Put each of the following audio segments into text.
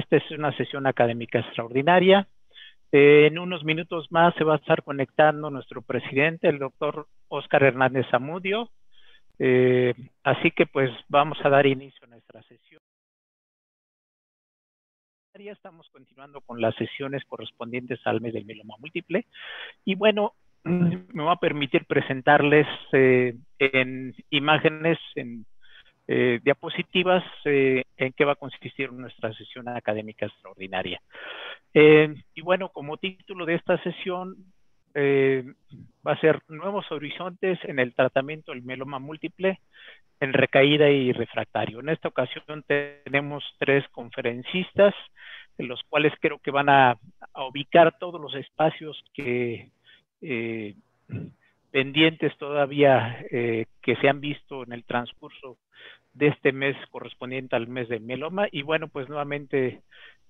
esta es una sesión académica extraordinaria. En unos minutos más se va a estar conectando nuestro presidente, el doctor Óscar Hernández Zamudio. Así que pues vamos a dar inicio a nuestra sesión. Ya estamos continuando con las sesiones correspondientes al mes del mieloma múltiple. Y bueno, me va a permitir presentarles en imágenes, en diapositivas, en qué va a consistir nuestra sesión académica extraordinaria. Y bueno, como título de esta sesión va a ser Nuevos Horizontes en el tratamiento del mieloma múltiple en recaída y refractario. En esta ocasión tenemos 3 conferencistas, en los cuales creo que van a ubicar todos los espacios que pendientes todavía que se han visto en el transcurso de este mes correspondiente al mes de mieloma. Y bueno, pues nuevamente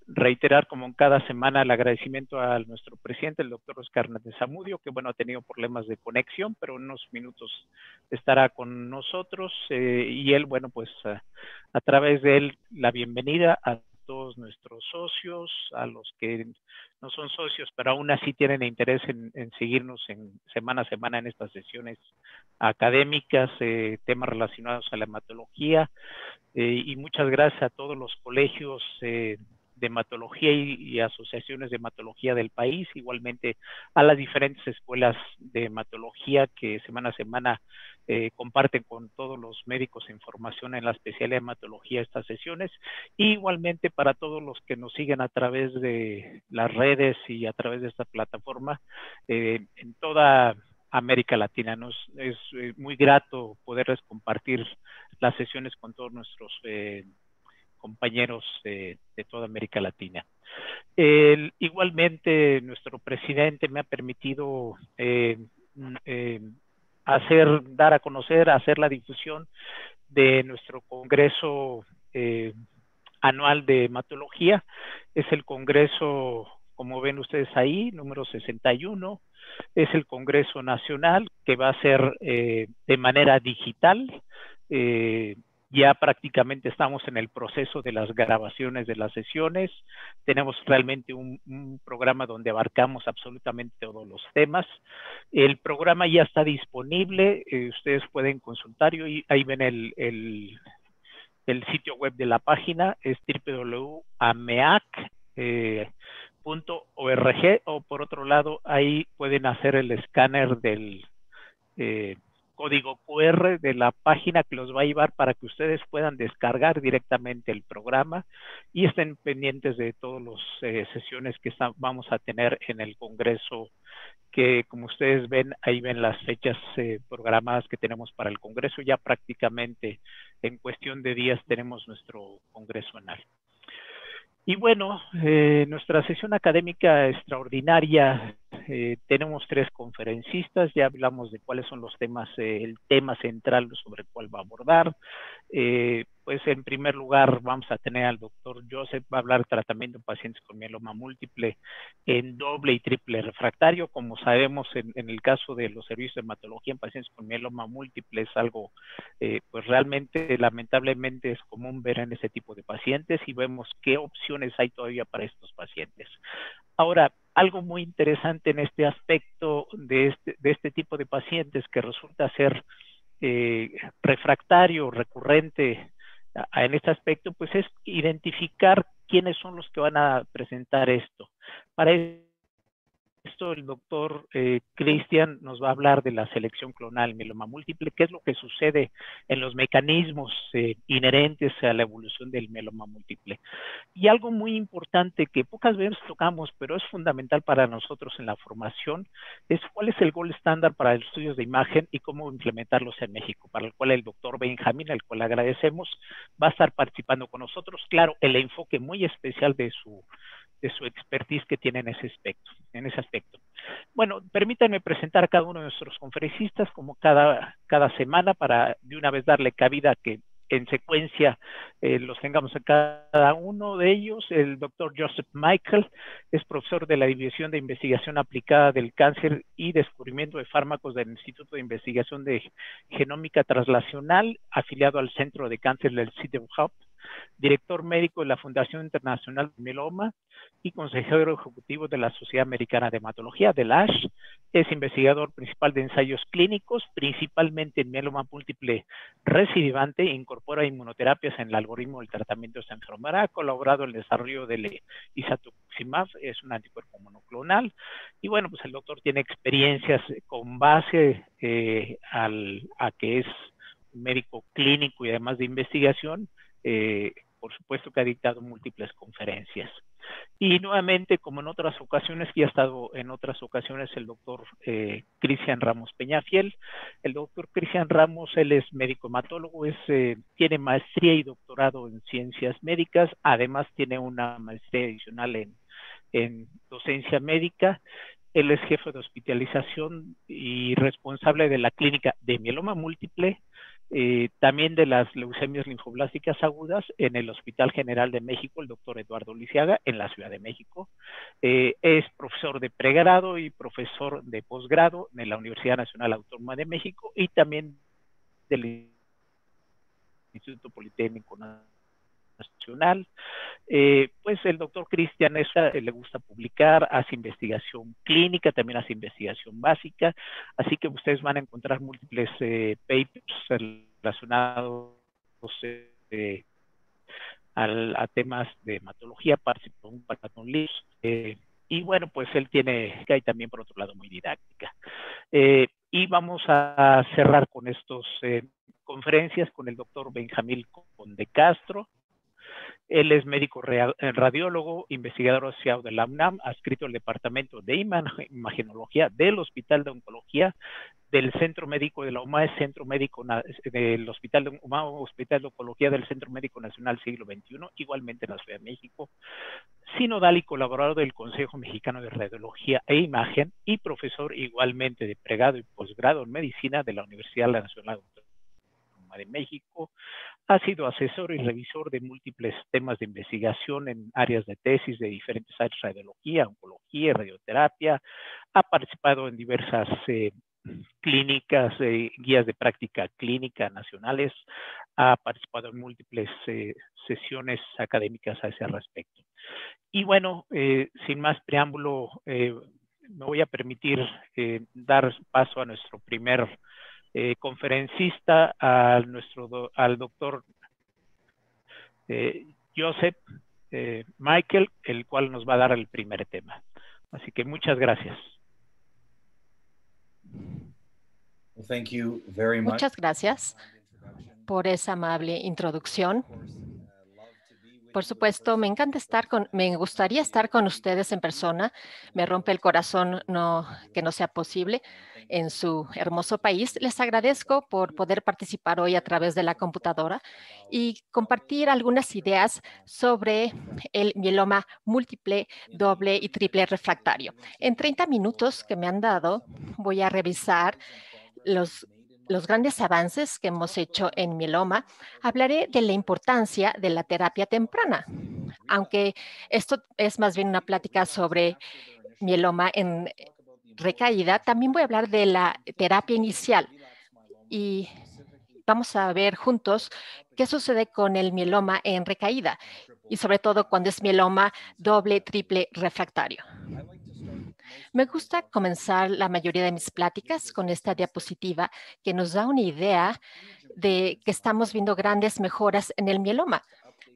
reiterar como en cada semana el agradecimiento a nuestro presidente, el doctor Óscar Hernández Zamudio, que bueno, ha tenido problemas de conexión, pero en unos minutos estará con nosotros y él, bueno, pues a través de él la bienvenida a todos nuestros socios, a los que no son socios, pero aún así tienen interés en seguirnos en semana a semana en estas sesiones académicas, temas relacionados a la hematología, y muchas gracias a todos los colegios de hematología y asociaciones de hematología del país, igualmente a las diferentes escuelas de hematología que semana a semana comparten con todos los médicos información en la especialidad de hematología estas sesiones, y igualmente para todos los que nos siguen a través de las redes y a través de esta plataforma en toda América Latina. Nos es muy grato poderles compartir las sesiones con todos nuestros compañeros de toda América Latina. Igualmente, nuestro presidente me ha permitido dar a conocer, hacer la difusión de nuestro congreso anual de hematología. Es el congreso, como ven ustedes ahí, número 61. Es el congreso nacional que va a ser de manera digital. Ya prácticamente estamos en el proceso de las grabaciones de las sesiones. Tenemos realmente un programa donde abarcamos absolutamente todos los temas. El programa ya está disponible. Ustedes pueden consultar y ahí ven el sitio web de la página. Es www.ameac.org, o por otro lado, ahí pueden hacer el escáner del código QR de la página que los va a llevar para que ustedes puedan descargar directamente el programa y estén pendientes de todas las sesiones que vamos a tener en el Congreso, que como ustedes ven, ahí ven las fechas programadas que tenemos para el Congreso. Ya prácticamente en cuestión de días tenemos nuestro Congreso anual. Y bueno, nuestra sesión académica extraordinaria, tenemos 3 conferencistas, ya hablamos de cuáles son los temas, el tema central sobre el cual va a abordar. Pues en primer lugar vamos a tener al doctor Joseph, va a hablar de tratamiento de pacientes con mieloma múltiple en doble y triple refractario. Como sabemos, en el caso de los servicios de hematología en pacientes con mieloma múltiple es algo pues realmente lamentablemente es común ver en ese tipo de pacientes, y vemos qué opciones hay todavía para estos pacientes. Ahora, algo muy interesante en este aspecto de este tipo de pacientes que resulta ser refractario, recurrente en este aspecto, pues es identificar quiénes son los que van a presentar esto. Para esto, el doctor Cristian nos va a hablar de la selección clonal mieloma múltiple, qué es lo que sucede en los mecanismos inherentes a la evolución del mieloma múltiple. Y algo muy importante que pocas veces tocamos, pero es fundamental para nosotros en la formación, es cuál es el gold estándar para los estudios de imagen y cómo implementarlos en México, para el cual el doctor Benjamín, al cual agradecemos, va a estar participando con nosotros. Claro, el enfoque muy especial de su expertise que tiene en ese aspecto. Bueno, permítanme presentar a cada uno de nuestros conferencistas como cada semana, para de una vez darle cabida a que en secuencia los tengamos a cada uno de ellos. El doctor Joseph Michael es profesor de la División de Investigación Aplicada del Cáncer y Descubrimiento de Fármacos del Instituto de Investigación de Genómica Translacional, afiliado al Centro de Cáncer del CITEM Hub. director médico de la Fundación Internacional de Mieloma y consejero ejecutivo de la Sociedad Americana de Hematología, de la ASH. Es investigador principal de ensayos clínicos, principalmente en mieloma múltiple recidivante, incorpora inmunoterapias en el algoritmo del tratamiento de esta enfermedad, ha colaborado en el desarrollo del isatuximab, es un anticuerpo monoclonal, y bueno, pues el doctor tiene experiencias con base a que es un médico clínico y además de investigación, por supuesto que ha dictado múltiples conferencias. Y nuevamente, como en otras ocasiones, que ha estado en otras ocasiones el doctor Cristian Ramos Peñafiel. El doctor Cristian Ramos, él es médico hematólogo, tiene maestría y doctorado en ciencias médicas, además tiene una maestría adicional en docencia médica. Él es jefe de hospitalización y responsable de la clínica de mieloma múltiple, también de las leucemias linfoblásticas agudas en el Hospital General de México, el doctor Eduardo Lisiaga, en la Ciudad de México. Es profesor de pregrado y profesor de posgrado en la Universidad Nacional Autónoma de México y también del Instituto Politécnico Nacional. Pues el doctor Cristian le gusta publicar, hace investigación clínica, también hace investigación básica, así que ustedes van a encontrar múltiples papers relacionados a temas de hematología, participó en un libro, y bueno, pues él tiene, y también por otro lado muy didáctica. Y vamos a cerrar con estos conferencias con el doctor Benjamín Conde Castro. Él es médico radiólogo, investigador asociado de la UNAM, adscrito al Departamento de Imagenología del Hospital de Oncología del Centro Médico de la UMA, Centro Médico del Hospital de UMA, Hospital de Oncología del Centro Médico Nacional Siglo XXI, igualmente en la Ciudad de México, sinodal y colaborador del Consejo Mexicano de Radiología e Imagen y profesor igualmente de pregrado y posgrado en medicina de la Universidad Nacional de México. Ha sido asesor y revisor de múltiples temas de investigación en áreas de tesis de diferentes áreas, radiología, oncología, radioterapia. Ha participado en diversas clínicas, guías de práctica clínica nacionales. Ha participado en múltiples sesiones académicas a ese respecto. Y bueno, sin más preámbulo, me voy a permitir dar paso a nuestro primer conferencista, al doctor Joseph Michael, el cual nos va a dar el primer tema. Así que muchas gracias. Muchas gracias por esa amable introducción. Por supuesto, me gustaría estar con ustedes en persona. Me rompe el corazón que no sea posible en su hermoso país. Les agradezco por poder participar hoy a través de la computadora y compartir algunas ideas sobre el mieloma múltiple, doble y triple refractario. En 30 minutos que me han dado, voy a revisar los grandes avances que hemos hecho en mieloma. Hablaré de la importancia de la terapia temprana, aunque esto es más bien una plática sobre mieloma en recaída. También voy a hablar de la terapia inicial y vamos a ver juntos qué sucede con el mieloma en recaída y sobre todo cuando es mieloma doble, triple refractario. Me gusta comenzar la mayoría de mis pláticas con esta diapositiva que nos da una idea de que estamos viendo grandes mejoras en el mieloma.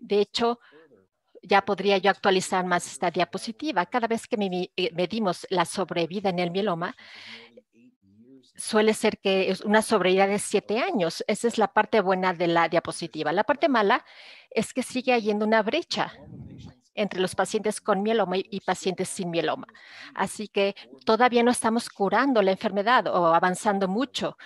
De hecho, ya podría yo actualizar más esta diapositiva. Cada vez que medimos la sobrevida en el mieloma, suele ser que es una sobrevida de 7 años. Esa es la parte buena de la diapositiva. La parte mala es que sigue habiendo una brecha entre los pacientes con mieloma y pacientes sin mieloma. Así que todavía no estamos curando la enfermedad o avanzando mucho,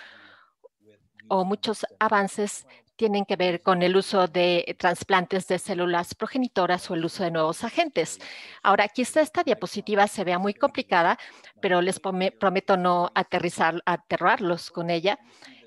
o muchos avances tienen que ver con el uso de trasplantes de células progenitoras o el uso de nuevos agentes. Ahora, quizá esta diapositiva se vea muy complicada, pero les prometo no aterrarlos con ella.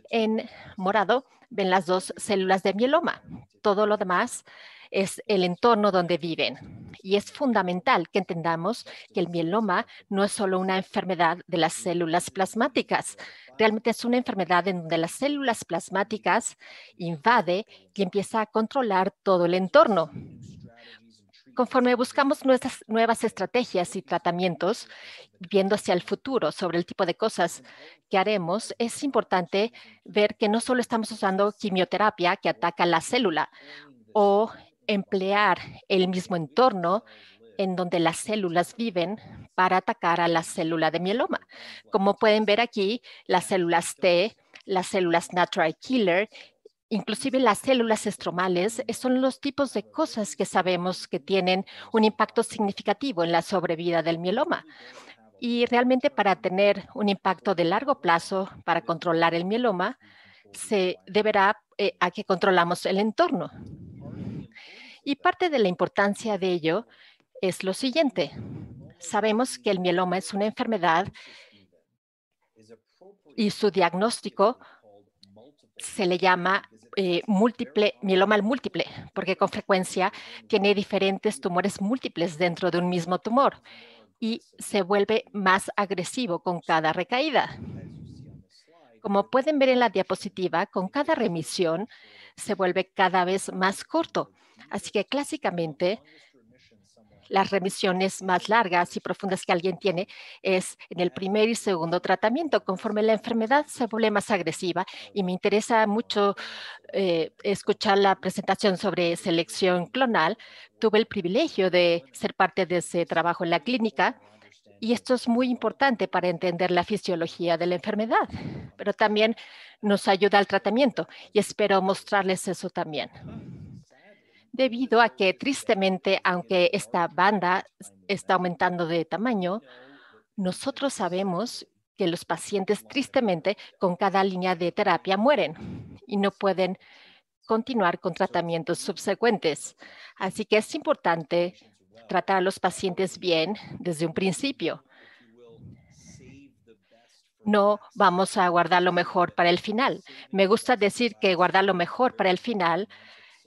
En morado ven las dos células de mieloma. Todo lo demás es el entorno donde viven. Y es fundamental que entendamos que el mieloma no es solo una enfermedad de las células plasmáticas. Realmente es una enfermedad en donde las células plasmáticas invade y empieza a controlar todo el entorno. Conforme buscamos nuestras nuevas estrategias y tratamientos, viendo hacia el futuro sobre el tipo de cosas que haremos, es importante ver que no solo estamos usando quimioterapia que ataca la célula o emplear el mismo entorno en donde las células viven para atacar a la célula de mieloma. Como pueden ver aquí, las células T, las células natural killer, inclusive las células estromales, son los tipos de cosas que sabemos que tienen un impacto significativo en la sobrevida del mieloma. Y realmente para tener un impacto de largo plazo, para controlar el mieloma, se deberá a que controlamos el entorno. Y parte de la importancia de ello es lo siguiente. Sabemos que el mieloma es una enfermedad y su diagnóstico se le llama mieloma múltiple, porque con frecuencia tiene diferentes tumores múltiples dentro de un mismo tumor y se vuelve más agresivo con cada recaída. Como pueden ver en la diapositiva, con cada remisión se vuelve cada vez más corto. Así que clásicamente, las remisiones más largas y profundas que alguien tiene es en el primer y segundo tratamiento, conforme la enfermedad se vuelve más agresiva. Y me interesa mucho escuchar la presentación sobre selección clonal. Tuve el privilegio de ser parte de ese trabajo en la clínica y esto es muy importante para entender la fisiología de la enfermedad, pero también nos ayuda al tratamiento y espero mostrarles eso también. Debido a que tristemente, aunque esta banda está aumentando de tamaño, nosotros sabemos que los pacientes tristemente con cada línea de terapia mueren y no pueden continuar con tratamientos subsecuentes. Así que es importante tratar a los pacientes bien desde un principio. No vamos a guardar lo mejor para el final. Me gusta decir que guardar lo mejor para el final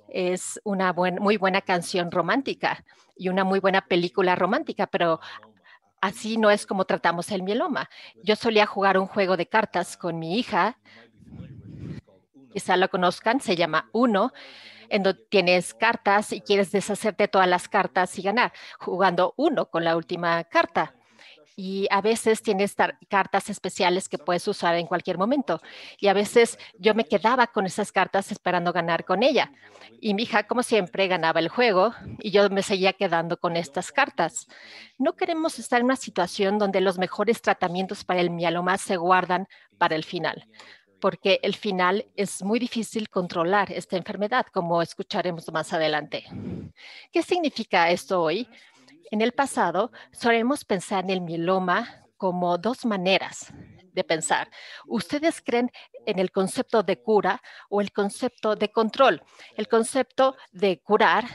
es una muy buena canción romántica y una muy buena película romántica, pero así no es como tratamos el mieloma. Yo solía jugar un juego de cartas con mi hija, quizá lo conozcan, se llama Uno, en donde tienes cartas y quieres deshacerte de todas las cartas y ganar, jugando Uno con la última carta. Y a veces tienes cartas especiales que puedes usar en cualquier momento. Y a veces yo me quedaba con esas cartas esperando ganar con ella. Y mi hija, como siempre, ganaba el juego y yo me seguía quedando con estas cartas. No queremos estar en una situación donde los mejores tratamientos para el mieloma se guardan para el final, porque el final es muy difícil controlar esta enfermedad, como escucharemos más adelante. ¿Qué significa esto hoy? En el pasado, solemos pensar en el mieloma como dos maneras de pensar. ¿Ustedes creen en el concepto de cura o el concepto de control? El concepto de curar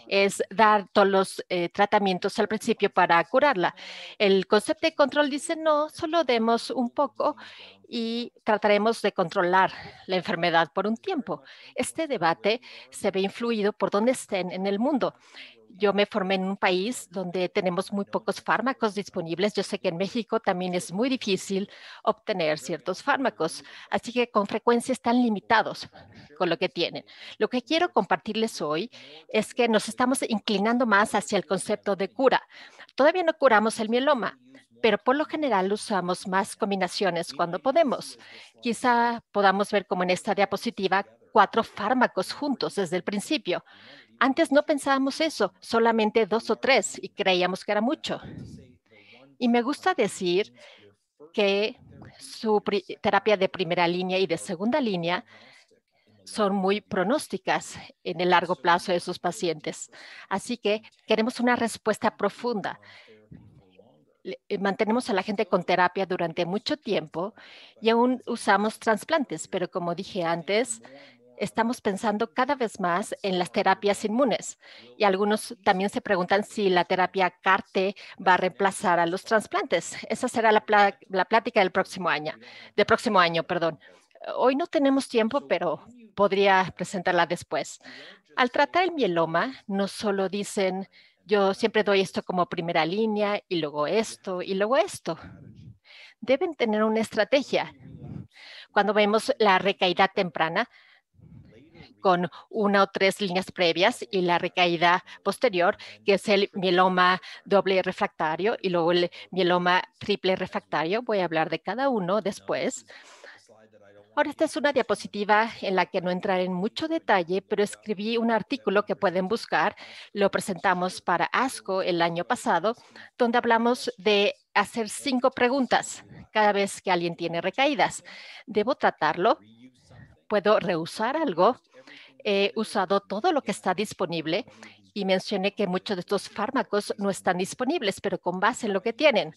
es dar todos los tratamientos al principio para curarla. El concepto de control dice, no, solo demos un poco y trataremos de controlar la enfermedad por un tiempo. Este debate se ve influido por donde estén en el mundo. Yo me formé en un país donde tenemos muy pocos fármacos disponibles. Yo sé que en México también es muy difícil obtener ciertos fármacos, así que con frecuencia están limitados con lo que tienen. Lo que quiero compartirles hoy es que nos estamos inclinando más hacia el concepto de cura. Todavía no curamos el mieloma, pero por lo general usamos más combinaciones cuando podemos. Quizá podamos ver como en esta diapositiva 4 fármacos juntos desde el principio. Antes no pensábamos eso, solamente 2 o 3 y creíamos que era mucho. Y me gusta decir que su terapia de primera línea y de segunda línea son muy pronósticas en el largo plazo de sus pacientes. Así que queremos una respuesta profunda. Mantenemos a la gente con terapia durante mucho tiempo y aún usamos trasplantes, pero como dije antes, estamos pensando cada vez más en las terapias inmunes y algunos también se preguntan si la terapia CAR-T va a reemplazar a los trasplantes. Esa será la plática del próximo año, perdón. Hoy no tenemos tiempo, pero podría presentarla después. Al tratar el mieloma, no solo dicen, yo siempre doy esto como primera línea y luego esto y luego esto. Deben tener una estrategia. Cuando vemos la recaída temprana, con una o tres líneas previas y la recaída posterior, que es el mieloma doble refractario y luego el mieloma triple refractario. Voy a hablar de cada uno después. Ahora, esta es una diapositiva en la que no entraré en mucho detalle, pero escribí un artículo que pueden buscar. Lo presentamos para ASCO el año pasado, donde hablamos de hacer 5 preguntas cada vez que alguien tiene recaídas. ¿Debo tratarlo? ¿Puedo rehusar algo? He usado todo lo que está disponible y mencioné que muchos de estos fármacos no están disponibles, pero con base en lo que tienen.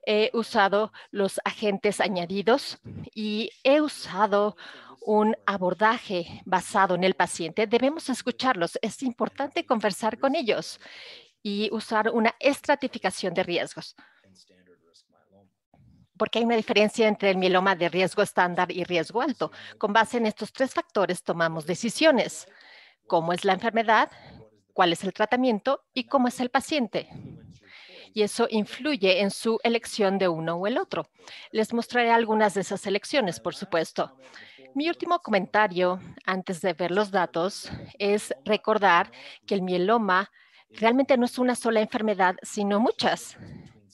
He usado los agentes añadidos y he usado un abordaje basado en el paciente. Debemos escucharlos. Es importante conversar con ellos y usar una estratificación de riesgos, porque hay una diferencia entre el mieloma de riesgo estándar y riesgo alto. Con base en estos 3 factores tomamos decisiones. ¿Cómo es la enfermedad? ¿Cuál es el tratamiento? ¿Y cómo es el paciente? Y eso influye en su elección de uno o el otro. Les mostraré algunas de esas elecciones, por supuesto. Mi último comentario antes de ver los datos es recordar que el mieloma realmente no es una sola enfermedad, sino muchas.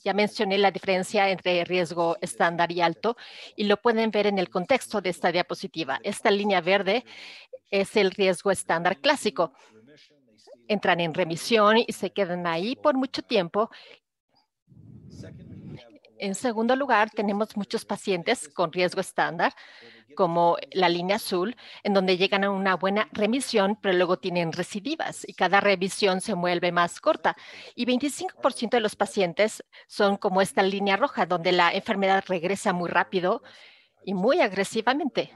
Ya mencioné la diferencia entre riesgo estándar y alto y lo pueden ver en el contexto de esta diapositiva. Esta línea verde es el riesgo estándar clásico. Entran en remisión y se quedan ahí por mucho tiempo. En segundo lugar, tenemos muchos pacientes con riesgo estándar, como la línea azul, en donde llegan a una buena remisión, pero luego tienen recidivas y cada revisión se vuelve más corta. Y 25% de los pacientes son como esta línea roja, donde la enfermedad regresa muy rápido y muy agresivamente.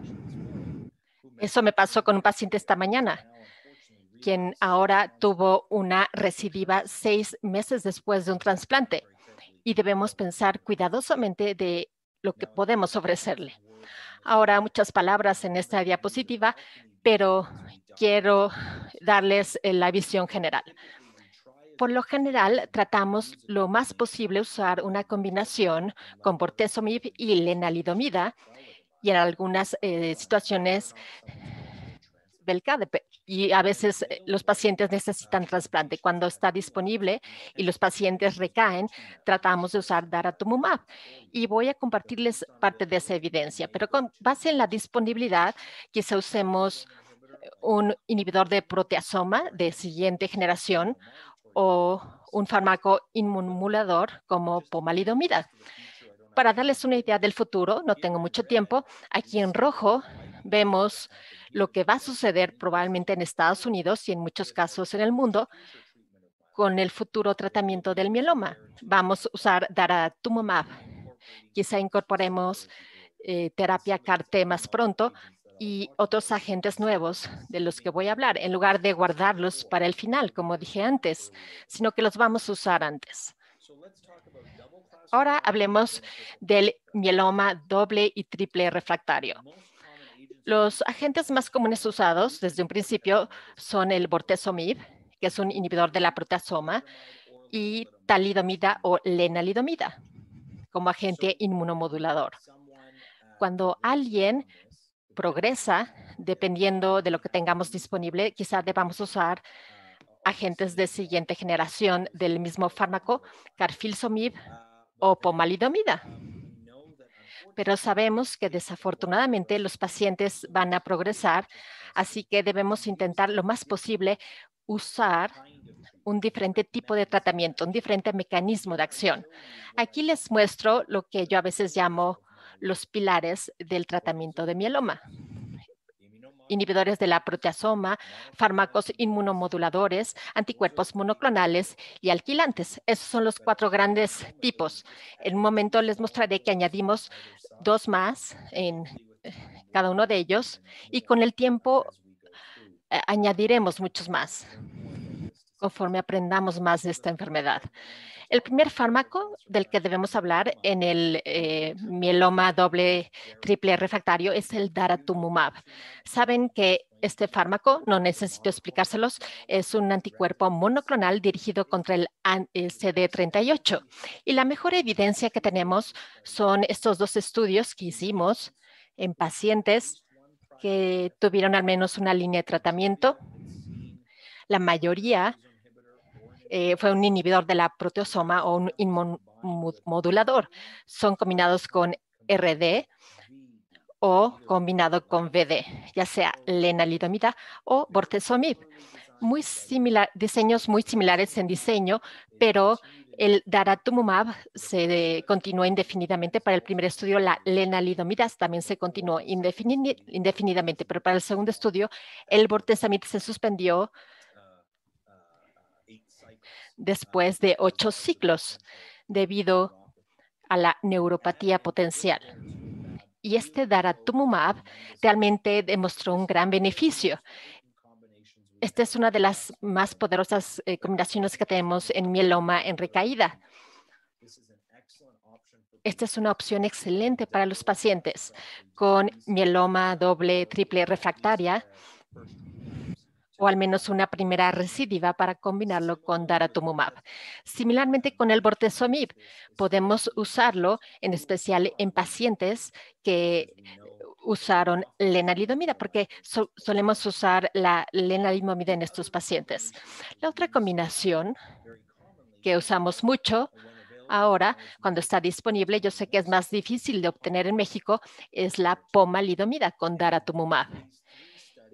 Eso me pasó con un paciente esta mañana, quien ahora tuvo una recidiva 6 meses después de un trasplante. Y debemos pensar cuidadosamente de lo que podemos ofrecerle. Ahora, muchas palabras en esta diapositiva, pero quiero darles la visión general. Por lo general, tratamos lo más posible usar una combinación con bortezomib y lenalidomida, y en algunas situaciones Belcade, y a veces los pacientes necesitan trasplante. Cuando está disponible y los pacientes recaen, tratamos de usar daratumumab. Y voy a compartirles parte de esa evidencia, pero con base en la disponibilidad, quizá usemos un inhibidor de proteasoma de siguiente generación o un fármaco inmunomodulador como pomalidomida. Para darles una idea del futuro, no tengo mucho tiempo, aquí en rojo vemos lo que va a suceder probablemente en Estados Unidos y en muchos casos en el mundo con el futuro tratamiento del mieloma. Vamos a usar daratumumab. Quizá incorporemos terapia CAR-T más pronto y otros agentes nuevos de los que voy a hablar, en lugar de guardarlos para el final, como dije antes, sino que los vamos a usar antes. Ahora hablemos del mieloma doble y triple refractario. Los agentes más comunes usados desde un principio son el bortezomib, que es un inhibidor de la proteasoma, y talidomida o lenalidomida como agente inmunomodulador. Cuando alguien progresa, dependiendo de lo que tengamos disponible, quizá debamos usar agentes de siguiente generación del mismo fármaco, carfilzomib o pomalidomida. Pero sabemos que desafortunadamente los pacientes van a progresar, así que debemos intentar lo más posible usar un diferente tipo de tratamiento, un diferente mecanismo de acción. Aquí les muestro lo que yo a veces llamo los pilares del tratamiento de mieloma. Inhibidores de la proteasoma, fármacos inmunomoduladores, anticuerpos monoclonales y alquilantes. Esos son los 4 grandes tipos. En un momento les mostraré que añadimos 2 más en cada uno de ellos y con el tiempo añadiremos muchos más. conforme aprendamos más de esta enfermedad. El primer fármaco del que debemos hablar en el mieloma doble triple refractario es el daratumumab. Saben que este fármaco, no necesito explicárselos, es un anticuerpo monoclonal dirigido contra el CD38. Y la mejor evidencia que tenemos son estos dos estudios que hicimos en pacientes que tuvieron al menos una línea de tratamiento. La mayoría fue un inhibidor de la proteasoma o un inmunomodulador. Son combinados con RD o combinado con VD, ya sea lenalidomida o bortezomib. Diseños muy similares en diseño, pero el daratumumab se continuó indefinidamente. Para el primer estudio, la lenalidomida también se continuó indefinidamente, pero para el segundo estudio, el bortezomib se suspendió después de 8 ciclos debido a la neuropatía potencial. Y este daratumumab realmente demostró un gran beneficio. Esta es una de las más poderosas combinaciones que tenemos en mieloma en recaída. Esta es una opción excelente para los pacientes con mieloma doble, triple refractaria o al menos una primera recidiva para combinarlo con daratumumab. Similarmente con el bortezomib, podemos usarlo en especial en pacientes que usaron lenalidomida, porque solemos usar la lenalidomida en estos pacientes. La otra combinación que usamos mucho ahora, cuando está disponible, yo sé que es más difícil de obtener en México, es la pomalidomida con daratumumab.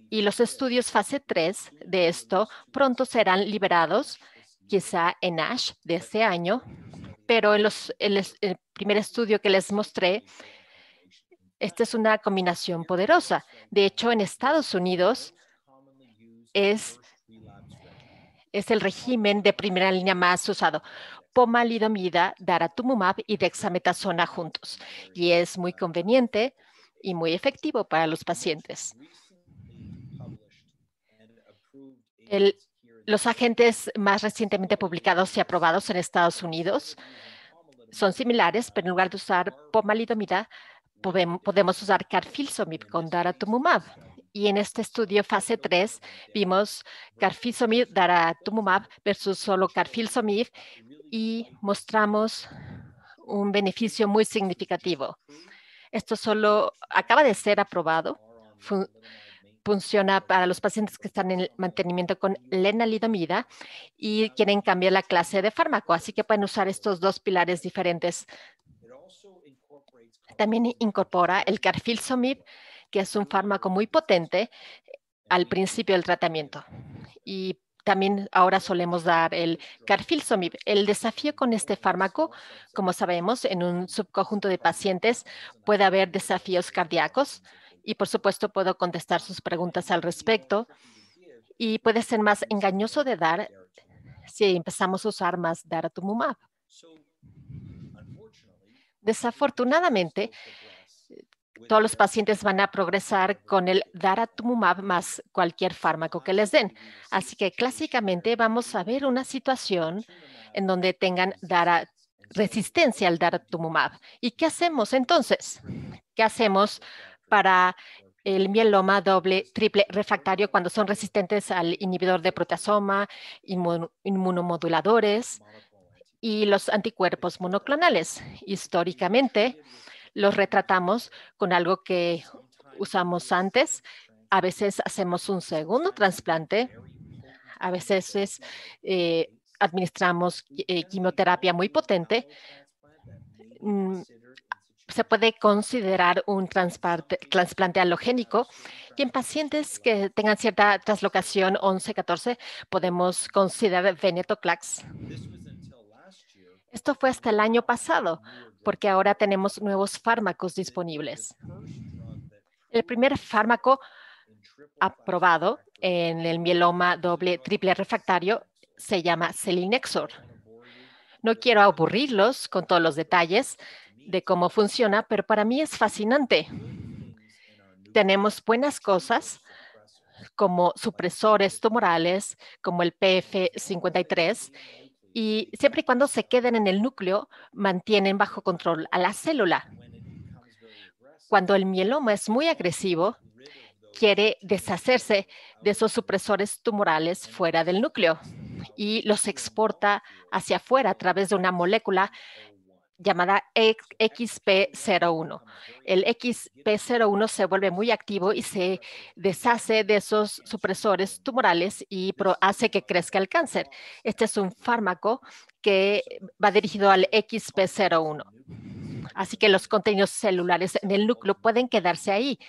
Y los estudios fase 3 de esto pronto serán liberados, quizá en ASH de este año, pero en el primer estudio que les mostré, esta es una combinación poderosa. De hecho, en Estados Unidos es el régimen de primera línea más usado. Pomalidomida, daratumumab y dexametasona juntos. Y es muy conveniente y muy efectivo para los pacientes. Los agentes más recientemente publicados y aprobados en Estados Unidos son similares, pero en lugar de usar pomalidomida, podemos usar carfilzomib con daratumumab. Y en este estudio fase 3 vimos carfilzomib, daratumumab versus solo carfilzomib y mostramos un beneficio muy significativo. Esto solo acaba de ser aprobado. Funciona para los pacientes que están en el mantenimiento con lenalidomida y quieren cambiar la clase de fármaco. Así que pueden usar estos dos pilares diferentes. También incorpora el carfilzomib, que es un fármaco muy potente al principio del tratamiento. Y también ahora solemos dar el carfilzomib. El desafío con este fármaco, como sabemos, en un subconjunto de pacientes puede haber desafíos cardíacos y, por supuesto, puedo contestar sus preguntas al respecto. Y puede ser más engañoso de dar si empezamos a usar más daratumumab. Desafortunadamente, todos los pacientes van a progresar con el daratumumab más cualquier fármaco que les den. Así que clásicamente vamos a ver una situación en donde tengan resistencia al daratumumab. ¿Y qué hacemos entonces? ¿Qué hacemos para el mieloma doble, triple refractario cuando son resistentes al inhibidor de proteasoma, inmunomoduladores y los anticuerpos monoclonales? Históricamente, los retratamos con algo que usamos antes. A veces hacemos un segundo trasplante. A veces administramos quimioterapia muy potente. Se puede considerar un trasplante alogénico y en pacientes que tengan cierta translocación 11-14 podemos considerar venetoclax. Esto fue hasta el año pasado, porque ahora tenemos nuevos fármacos disponibles. El primer fármaco aprobado en el mieloma doble triple refractario se llama selinexor. No quiero aburrirlos con todos los detalles de cómo funciona, pero para mí es fascinante. Tenemos buenas cosas como supresores tumorales, como el PF53, y siempre y cuando se queden en el núcleo, mantienen bajo control a la célula. Cuando el mieloma es muy agresivo, quiere deshacerse de esos supresores tumorales fuera del núcleo y los exporta hacia afuera a través de una molécula llamada XP01. El XP01 se vuelve muy activo y se deshace de esos supresores tumorales y hace que crezca el cáncer. Este es un fármaco que va dirigido al XP01. Así que los contenidos celulares en el núcleo pueden quedarse ahí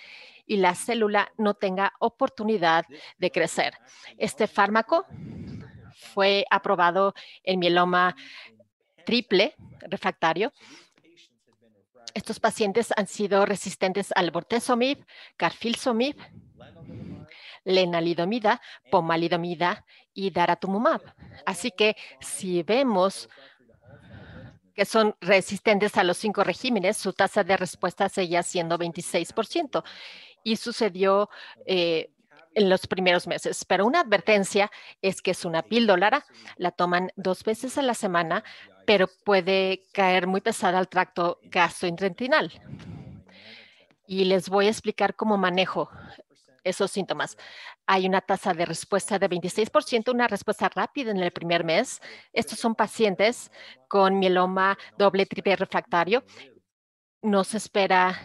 y la célula no tenga oportunidad de crecer. Este fármaco fue aprobado en mieloma triple refractario. Estos pacientes han sido resistentes al bortezomib, carfilzomib, lenalidomida, pomalidomida y daratumumab. Así que si vemos que son resistentes a los 5 regímenes, su tasa de respuesta seguía siendo 26%. Y sucedió en los primeros meses. Pero una advertencia es que es una píldora, la toman 2 veces a la semana, pero puede caer muy pesada al tracto gastrointestinal. Y les voy a explicar cómo manejo esos síntomas. Hay una tasa de respuesta de 26%, una respuesta rápida en el primer mes. Estos son pacientes con mieloma doble triple refractario. No se espera,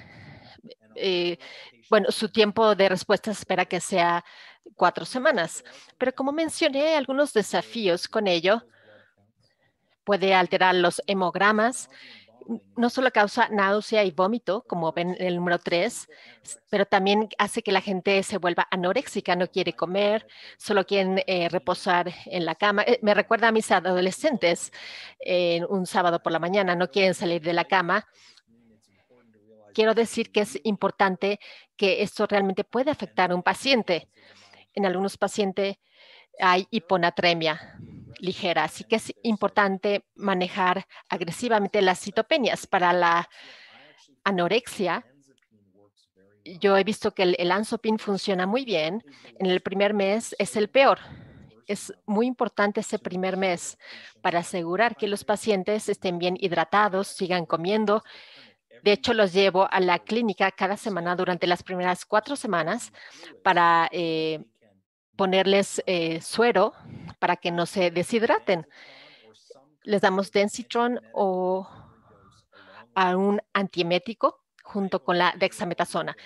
bueno, su tiempo de respuesta se espera que sea 4 semanas. Pero como mencioné, hay algunos desafíos con ello. Puede alterar los hemogramas, no solo causa náusea y vómito, como ven en el número 3, pero también hace que la gente se vuelva anoréxica, no quiere comer, solo quieren reposar en la cama. Me recuerda a mis adolescentes un sábado por la mañana, no quieren salir de la cama. Quiero decir que es importante que esto realmente puede afectar a un paciente. En algunos pacientes hay hiponatremia ligera, así que es importante manejar agresivamente las citopenias. Para la anorexia, yo he visto que el olanzapine funciona muy bien. En el primer mes es el peor. Es muy importante ese primer mes para asegurar que los pacientes estén bien hidratados, sigan comiendo. De hecho, los llevo a la clínica cada semana durante las primeras 4 semanas para ponerles suero para que no se deshidraten. Les damos Densitron o a un antiemético junto con la dexametasona.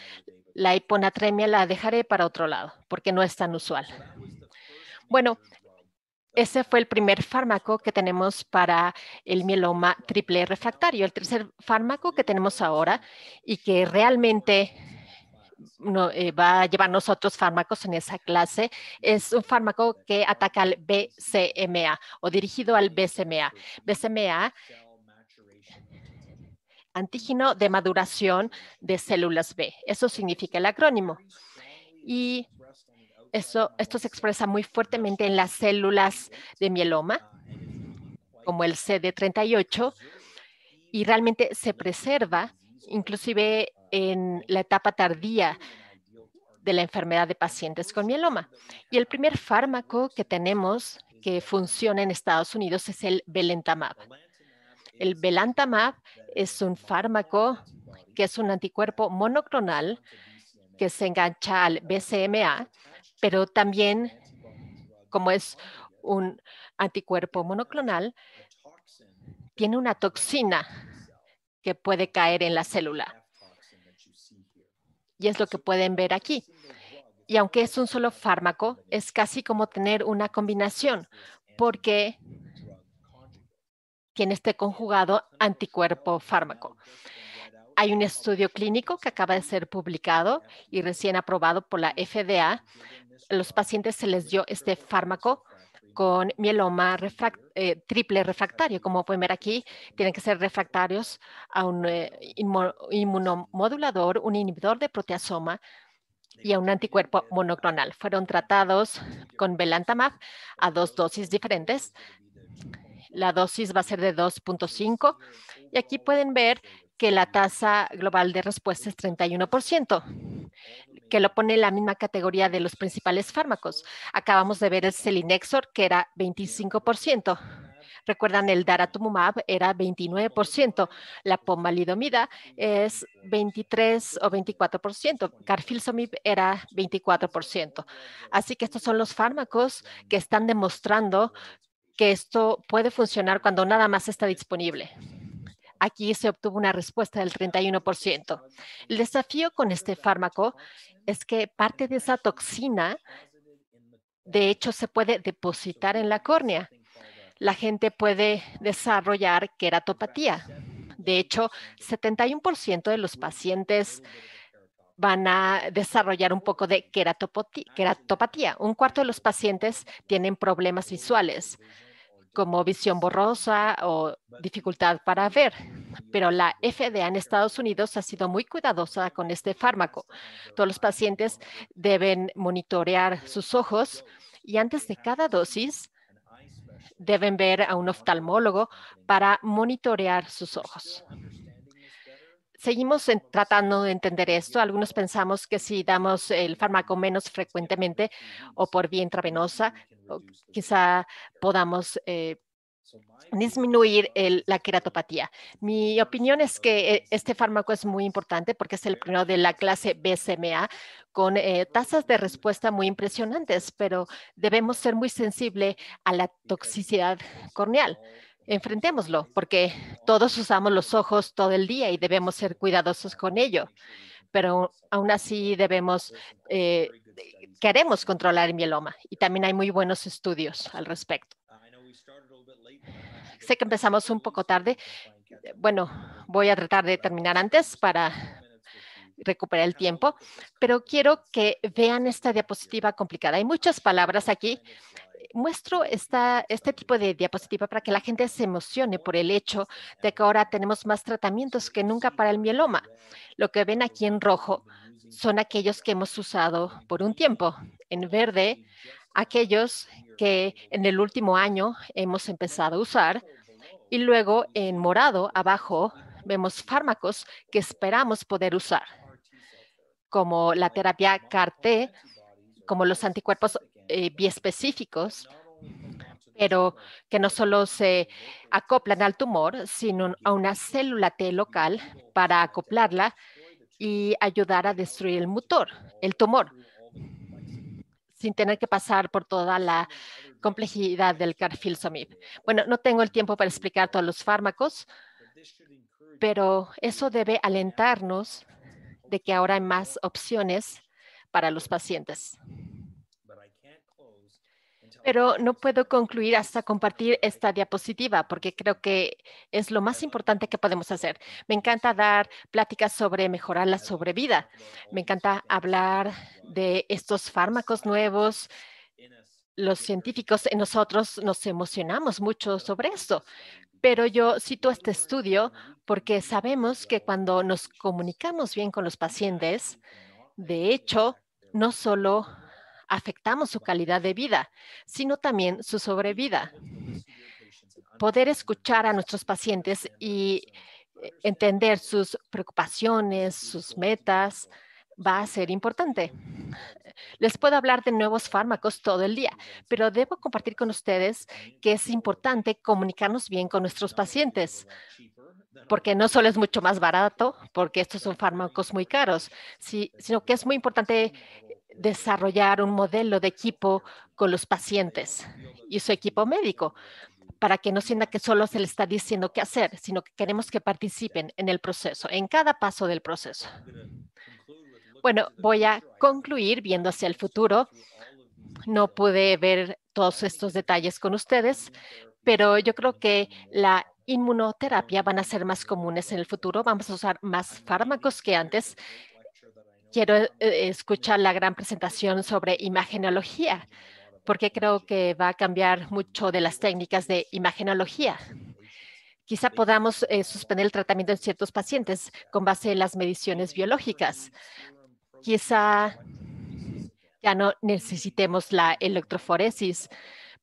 La hiponatremia la dejaré para otro lado porque no es tan usual. Bueno, ese fue el primer fármaco que tenemos para el mieloma triple refractario. El tercer fármaco que tenemos ahora y que realmente va a llevarnos otros fármacos en esa clase, es un fármaco que ataca al BCMA o dirigido al BCMA. BCMA, antígeno de maduración de células B. Eso significa el acrónimo. Y esto se expresa muy fuertemente en las células de mieloma, como el CD38, y realmente se preserva inclusive en la etapa tardía de la enfermedad de pacientes con mieloma. Y el primer fármaco que tenemos que funciona en Estados Unidos es el belantamab. El belantamab es un fármaco que es un anticuerpo monoclonal que se engancha al BCMA, pero también, como es un anticuerpo monoclonal, tiene una toxina que puede caer en la célula. Y es lo que pueden ver aquí. Y aunque es un solo fármaco, es casi como tener una combinación, porque tiene este conjugado anticuerpo-fármaco. Hay un estudio clínico que acaba de ser publicado y recién aprobado por la FDA. A los pacientes se les dio este fármaco con mieloma triple refractario. Como pueden ver aquí, tienen que ser refractarios a un inmunomodulador, un inhibidor de proteasoma y a un anticuerpo monoclonal. Fueron tratados con belantamab a 2 dosis diferentes. La dosis va a ser de 2.5 y aquí pueden ver que la tasa global de respuesta es 31%. que lo pone en la misma categoría de los principales fármacos. Acabamos de ver el selinexor, que era 25%. Recuerdan, el daratumumab era 29%. La pomalidomida es 23 o 24%. Carfilzomib era 24%. Así que estos son los fármacos que están demostrando que esto puede funcionar cuando nada más está disponible. Aquí se obtuvo una respuesta del 31%. El desafío con este fármaco es que parte de esa toxina, de hecho, se puede depositar en la córnea. La gente puede desarrollar queratopatía. De hecho, 71% de los pacientes van a desarrollar un poco de queratopatía. Un cuarto de los pacientes tienen problemas visuales, como visión borrosa o dificultad para ver. Pero la FDA en Estados Unidos ha sido muy cuidadosa con este fármaco. Todos los pacientes deben monitorear sus ojos y antes de cada dosis deben ver a un oftalmólogo para monitorear sus ojos. Seguimos tratando de entender esto. Algunos pensamos que si damos el fármaco menos frecuentemente o por vía intravenosa, quizá podamos disminuir la queratopatía. Mi opinión es que este fármaco es muy importante porque es el primero de la clase BCMA con tasas de respuesta muy impresionantes, pero debemos ser muy sensibles a la toxicidad corneal. Enfrentémoslo porque todos usamos los ojos todo el día y debemos ser cuidadosos con ello, pero aún así queremos controlar el mieloma y también hay muy buenos estudios al respecto. Sé que empezamos un poco tarde. Bueno, voy a tratar de terminar antes para recuperar el tiempo, pero quiero que vean esta diapositiva complicada. Hay muchas palabras aquí. Muestro este tipo de diapositiva para que la gente se emocione por el hecho de que ahora tenemos más tratamientos que nunca para el mieloma. Lo que ven aquí en rojo son aquellos que hemos usado por un tiempo. En verde, aquellos que en el último año hemos empezado a usar. Y luego en morado, abajo, vemos fármacos que esperamos poder usar, como la terapia CAR-T, como los anticuerpos biespecíficos, pero que no solo se acoplan al tumor, sino a una célula T local para acoplarla y ayudar a destruir el tumor, sin tener que pasar por toda la complejidad del carfilzomib. Bueno, no tengo el tiempo para explicar todos los fármacos, pero eso debe alentarnos de que ahora hay más opciones para los pacientes. Pero no puedo concluir hasta compartir esta diapositiva porque creo que es lo más importante que podemos hacer. Me encanta dar pláticas sobre mejorar la sobrevida. Me encanta hablar de estos fármacos nuevos. Los científicos en nosotros nos emocionamos mucho sobre esto. Pero yo cito este estudio porque sabemos que cuando nos comunicamos bien con los pacientes, de hecho, no solo afectamos su calidad de vida, sino también su sobrevida. Poder escuchar a nuestros pacientes y entender sus preocupaciones, sus metas, va a ser importante. Les puedo hablar de nuevos fármacos todo el día, pero debo compartir con ustedes que es importante comunicarnos bien con nuestros pacientes, porque no solo es mucho más barato, porque estos son fármacos muy caros, sino que es muy importante desarrollar un modelo de equipo con los pacientes y su equipo médico, para que no sienta que solo se les está diciendo qué hacer, sino que queremos que participen en el proceso, en cada paso del proceso. Bueno, voy a concluir viendo hacia el futuro. No pude ver todos estos detalles con ustedes, pero yo creo que la inmunoterapia van a ser más comunes en el futuro. Vamos a usar más fármacos que antes. Quiero escuchar la gran presentación sobre imagenología, porque creo que va a cambiar mucho de las técnicas de imagenología. Quizá podamos suspender el tratamiento en ciertos pacientes con base en las mediciones biológicas. Quizá ya no necesitemos la electroforesis.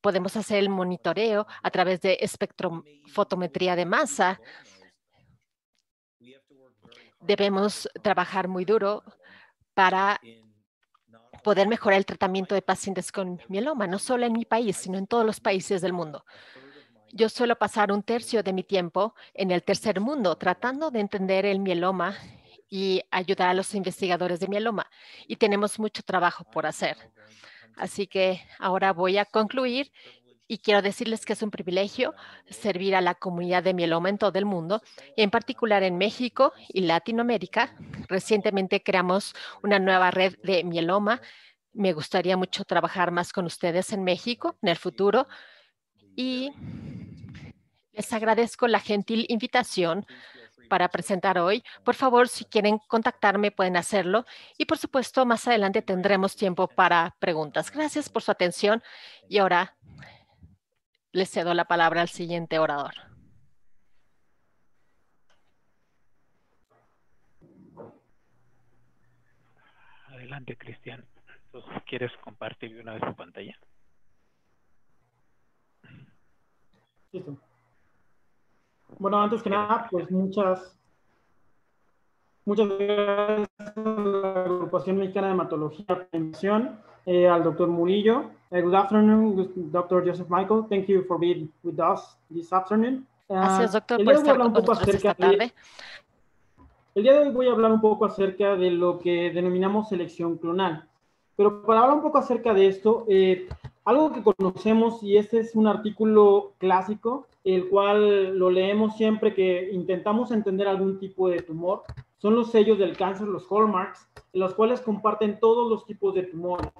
Podemos hacer el monitoreo a través de espectrofotometría de masa. Debemos trabajar muy duro para poder mejorar el tratamiento de pacientes con mieloma, no solo en mi país, sino en todos los países del mundo. Yo suelo pasar un tercio de mi tiempo en el tercer mundo tratando de entender el mieloma y ayudar a los investigadores de mieloma. Y tenemos mucho trabajo por hacer. Así que ahora voy a concluir y quiero decirles que es un privilegio servir a la comunidad de mieloma en todo el mundo, y en particular en México y Latinoamérica. Recientemente creamos una nueva red de mieloma. Me gustaría mucho trabajar más con ustedes en México en el futuro y les agradezco la gentil invitación para presentar hoy. Por favor, si quieren contactarme, pueden hacerlo. Y por supuesto, más adelante tendremos tiempo para preguntas. Gracias por su atención. Y ahora les cedo la palabra al siguiente orador. Adelante, Cristian. Entonces, ¿quieres compartir de una vez tu pantalla? Listo. Bueno, antes que nada, pues muchas gracias a la Agrupación Mexicana de Hematología por la invitación, al doctor Murillo. Good afternoon, Dr. Joseph Michael. Thank you for being with us this afternoon. Gracias, doctor, El por día de hoy voy a estar hablar con un poco nosotros esta acerca tarde. El día de hoy voy a hablar un poco acerca de lo que denominamos selección clonal. Pero para hablar un poco acerca de esto, algo que conocemos, y este es un artículo clásico, el cual lo leemos siempre que intentamos entender algún tipo de tumor, son los sellos del cáncer, los hallmarks, en los cuales comparten todos los tipos de tumores.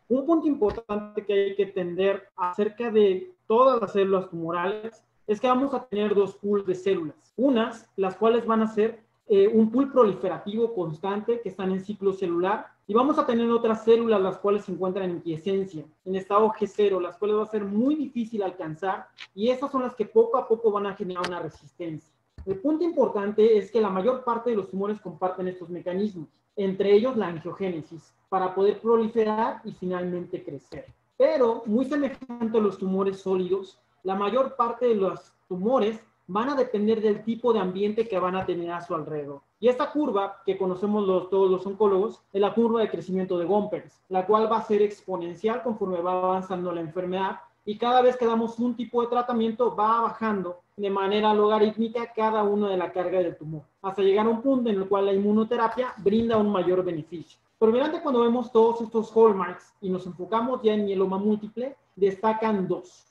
Un punto importante que hay que entender acerca de todas las células tumorales es que vamos a tener dos pools de células. Unas, las cuales van a ser un pool proliferativo constante que están en ciclo celular, y vamos a tener otras células las cuales se encuentran en quiescencia, en estado G0, las cuales va a ser muy difícil alcanzar, y esas son las que poco a poco van a generar una resistencia. El punto importante es que la mayor parte de los tumores comparten estos mecanismos, entre ellos la angiogénesis, para poder proliferar y finalmente crecer. Pero, muy semejante a los tumores sólidos, la mayor parte de los tumores van a depender del tipo de ambiente que van a tener a su alrededor. Y esta curva, que conocemos todos los oncólogos, es la curva de crecimiento de Gompers, la cual va a ser exponencial conforme va avanzando la enfermedad, y cada vez que damos un tipo de tratamiento va bajando de manera logarítmica cada una de la carga del tumor, hasta llegar a un punto en el cual la inmunoterapia brinda un mayor beneficio. Pero mirando cuando vemos todos estos hallmarks y nos enfocamos ya en mieloma múltiple, destacan dos.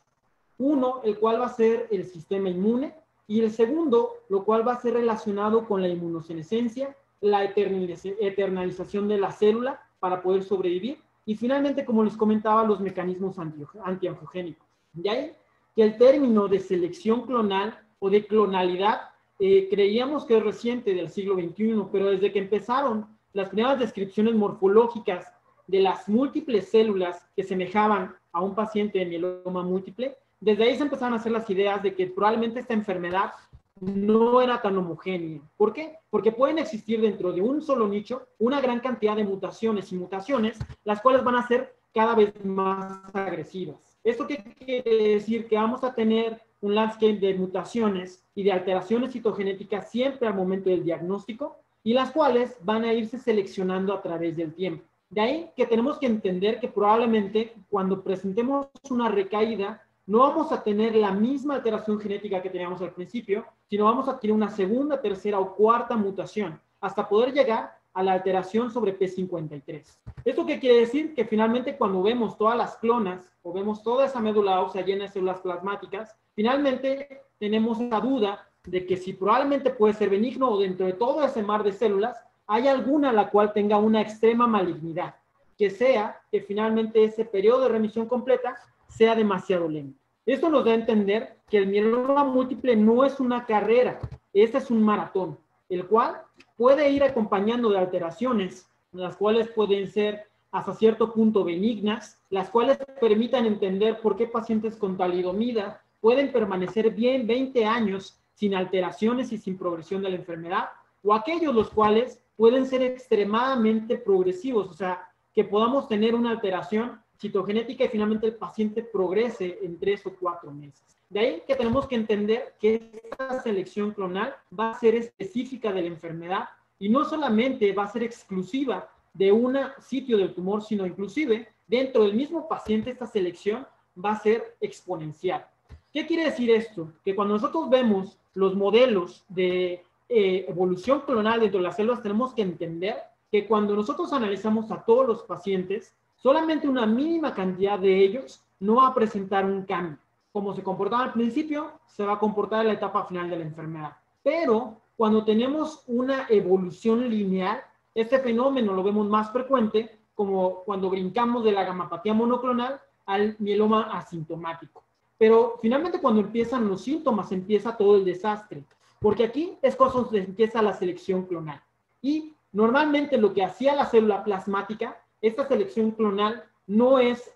Uno, el cual va a ser el sistema inmune, y el segundo, lo cual va a ser relacionado con la inmunosenescencia, la eternalización de la célula para poder sobrevivir, y finalmente, como les comentaba, los mecanismos antiangiogénicos. De ahí que el término de selección clonal o de clonalidad creíamos que es reciente, del siglo XXI, pero desde que empezaron las primeras descripciones morfológicas de las múltiples células que semejaban a un paciente de mieloma múltiple, desde ahí se empezaron a hacer las ideas de que probablemente esta enfermedad no era tan homogénea. ¿Por qué? Porque pueden existir dentro de un solo nicho una gran cantidad de mutaciones y mutaciones, las cuales van a ser cada vez más agresivas. ¿Esto qué quiere decir? Que vamos a tener un landscape de mutaciones y de alteraciones citogenéticas siempre al momento del diagnóstico, y las cuales van a irse seleccionando a través del tiempo. De ahí que tenemos que entender que probablemente cuando presentemos una recaída, no vamos a tener la misma alteración genética que teníamos al principio, sino vamos a adquirir una segunda, tercera o cuarta mutación, hasta poder llegar a la alteración sobre P53. ¿Esto qué quiere decir? Que finalmente cuando vemos todas las clonas, o vemos toda esa médula ósea llena de células plasmáticas, finalmente tenemos la duda de que si probablemente puede ser benigno, o dentro de todo ese mar de células, hay alguna la cual tenga una extrema malignidad, que sea que finalmente ese periodo de remisión completa sea demasiado lento. Esto nos da a entender que el mieloma múltiple no es una carrera, este es un maratón, el cual puede ir acompañando de alteraciones, las cuales pueden ser hasta cierto punto benignas, las cuales permitan entender por qué pacientes con talidomida pueden permanecer bien 20 años sin alteraciones y sin progresión de la enfermedad, o aquellos los cuales pueden ser extremadamente progresivos, o sea, que podamos tener una alteración citogenética y finalmente el paciente progrese en 3 o 4 meses. De ahí que tenemos que entender que esta selección clonal va a ser específica de la enfermedad y no solamente va a ser exclusiva de un sitio del tumor, sino inclusive dentro del mismo paciente esta selección va a ser exponencial. ¿Qué quiere decir esto? Que cuando nosotros vemos los modelos de evolución clonal dentro de las células, tenemos que entender que cuando nosotros analizamos a todos los pacientes, solamente una mínima cantidad de ellos no va a presentar un cambio. Como se comportaba al principio, se va a comportar en la etapa final de la enfermedad. Pero cuando tenemos una evolución lineal, este fenómeno lo vemos más frecuente como cuando brincamos de la gamapatía monoclonal al mieloma asintomático. Pero finalmente cuando empiezan los síntomas, empieza todo el desastre, porque aquí es cuando empieza la selección clonal. Y normalmente lo que hacía la célula plasmática, esta selección clonal no es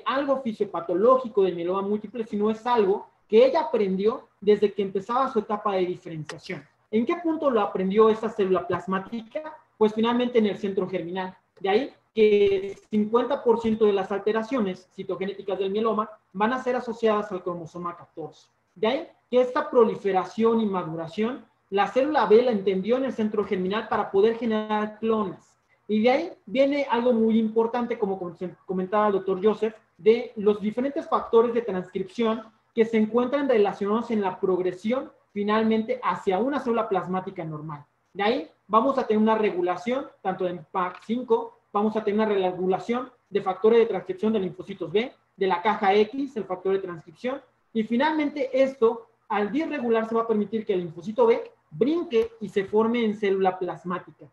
algo fisiopatológico del mieloma múltiple, sino es algo que ella aprendió desde que empezaba su etapa de diferenciación. ¿En qué punto lo aprendió esta célula plasmática? Pues finalmente en el centro germinal. De ahí que 50% de las alteraciones citogenéticas del mieloma van a ser asociadas al cromosoma 14. De ahí que esta proliferación y maduración, la célula B la entendió en el centro germinal para poder generar clones. Y de ahí viene algo muy importante, como comentaba el doctor Joseph, de los diferentes factores de transcripción que se encuentran relacionados en la progresión finalmente hacia una célula plasmática normal. De ahí vamos a tener una regulación, tanto en PAC5, vamos a tener una regulación de factores de transcripción de linfocitos B, de la caja X, el factor de transcripción, y finalmente esto, al disregular, se va a permitir que el linfocito B brinque y se forme en célula plasmática.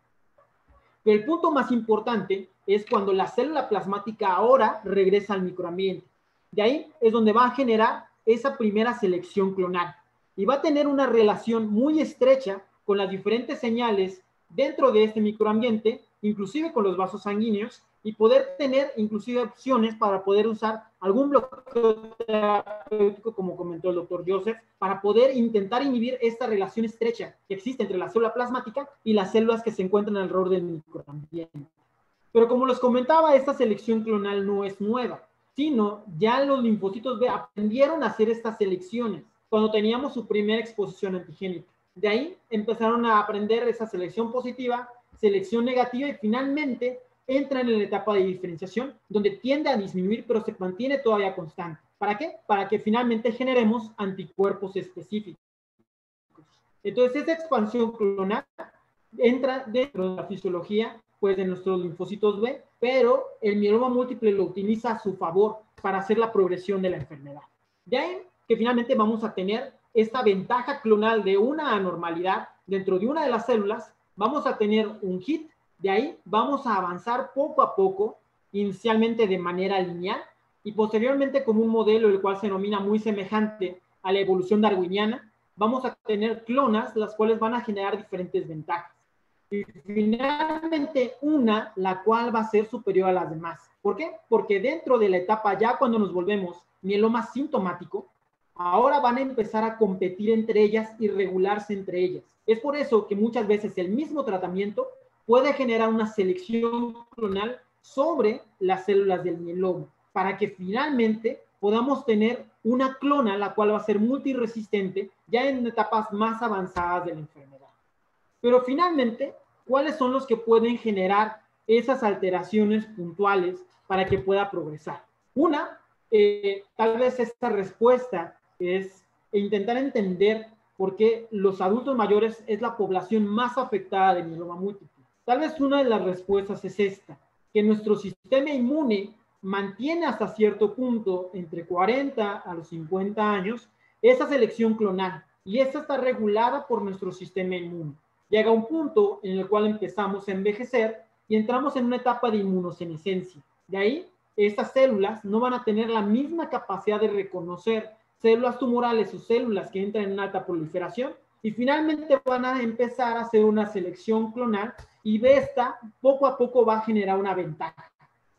Pero el punto más importante es cuando la célula plasmática ahora regresa al microambiente. De ahí es donde va a generar esa primera selección clonal y va a tener una relación muy estrecha con las diferentes señales dentro de este microambiente, inclusive con los vasos sanguíneos, y poder tener inclusive opciones para poder usar algún bloqueo terapéutico, como comentó el doctor Joseph, para poder intentar inhibir esta relación estrecha que existe entre la célula plasmática y las células que se encuentran alrededor del microambiente. Pero como les comentaba, esta selección clonal no es nueva, sino ya los linfocitos B aprendieron a hacer estas selecciones cuando teníamos su primera exposición antigénica. De ahí empezaron a aprender esa selección positiva, selección negativa y finalmente entran en la etapa de diferenciación donde tiende a disminuir pero se mantiene todavía constante. ¿Para qué? Para que finalmente generemos anticuerpos específicos. Entonces esa expansión clonal entra dentro de la fisiología pues de nuestros linfocitos B, pero el mieloma múltiple lo utiliza a su favor para hacer la progresión de la enfermedad. De ahí que finalmente vamos a tener esta ventaja clonal de una anormalidad dentro de una de las células, vamos a tener un hit, de ahí vamos a avanzar poco a poco, inicialmente de manera lineal y posteriormente como un modelo el cual se denomina muy semejante a la evolución darwiniana, vamos a tener clonas las cuales van a generar diferentes ventajas. Y finalmente una, la cual va a ser superior a las demás. ¿Por qué? Porque dentro de la etapa ya cuando nos volvemos mieloma sintomático, ahora van a empezar a competir entre ellas y regularse entre ellas. Es por eso que muchas veces el mismo tratamiento puede generar una selección clonal sobre las células del mieloma, para que finalmente podamos tener una clona la cual va a ser multiresistente ya en etapas más avanzadas de la enfermedad. Pero finalmente, ¿cuáles son los que pueden generar esas alteraciones puntuales para que pueda progresar? Una, tal vez esta respuesta es intentar entender por qué los adultos mayores es la población más afectada de mieloma múltiple. Tal vez una de las respuestas es esta, que nuestro sistema inmune mantiene hasta cierto punto, entre 40 a los 50 años, esa selección clonal, y esta está regulada por nuestro sistema inmune. Llega un punto en el cual empezamos a envejecer y entramos en una etapa de inmunosenescencia. De ahí, estas células no van a tener la misma capacidad de reconocer células tumorales o células que entran en alta proliferación y finalmente van a empezar a hacer una selección clonal y de esta poco a poco va a generar una ventaja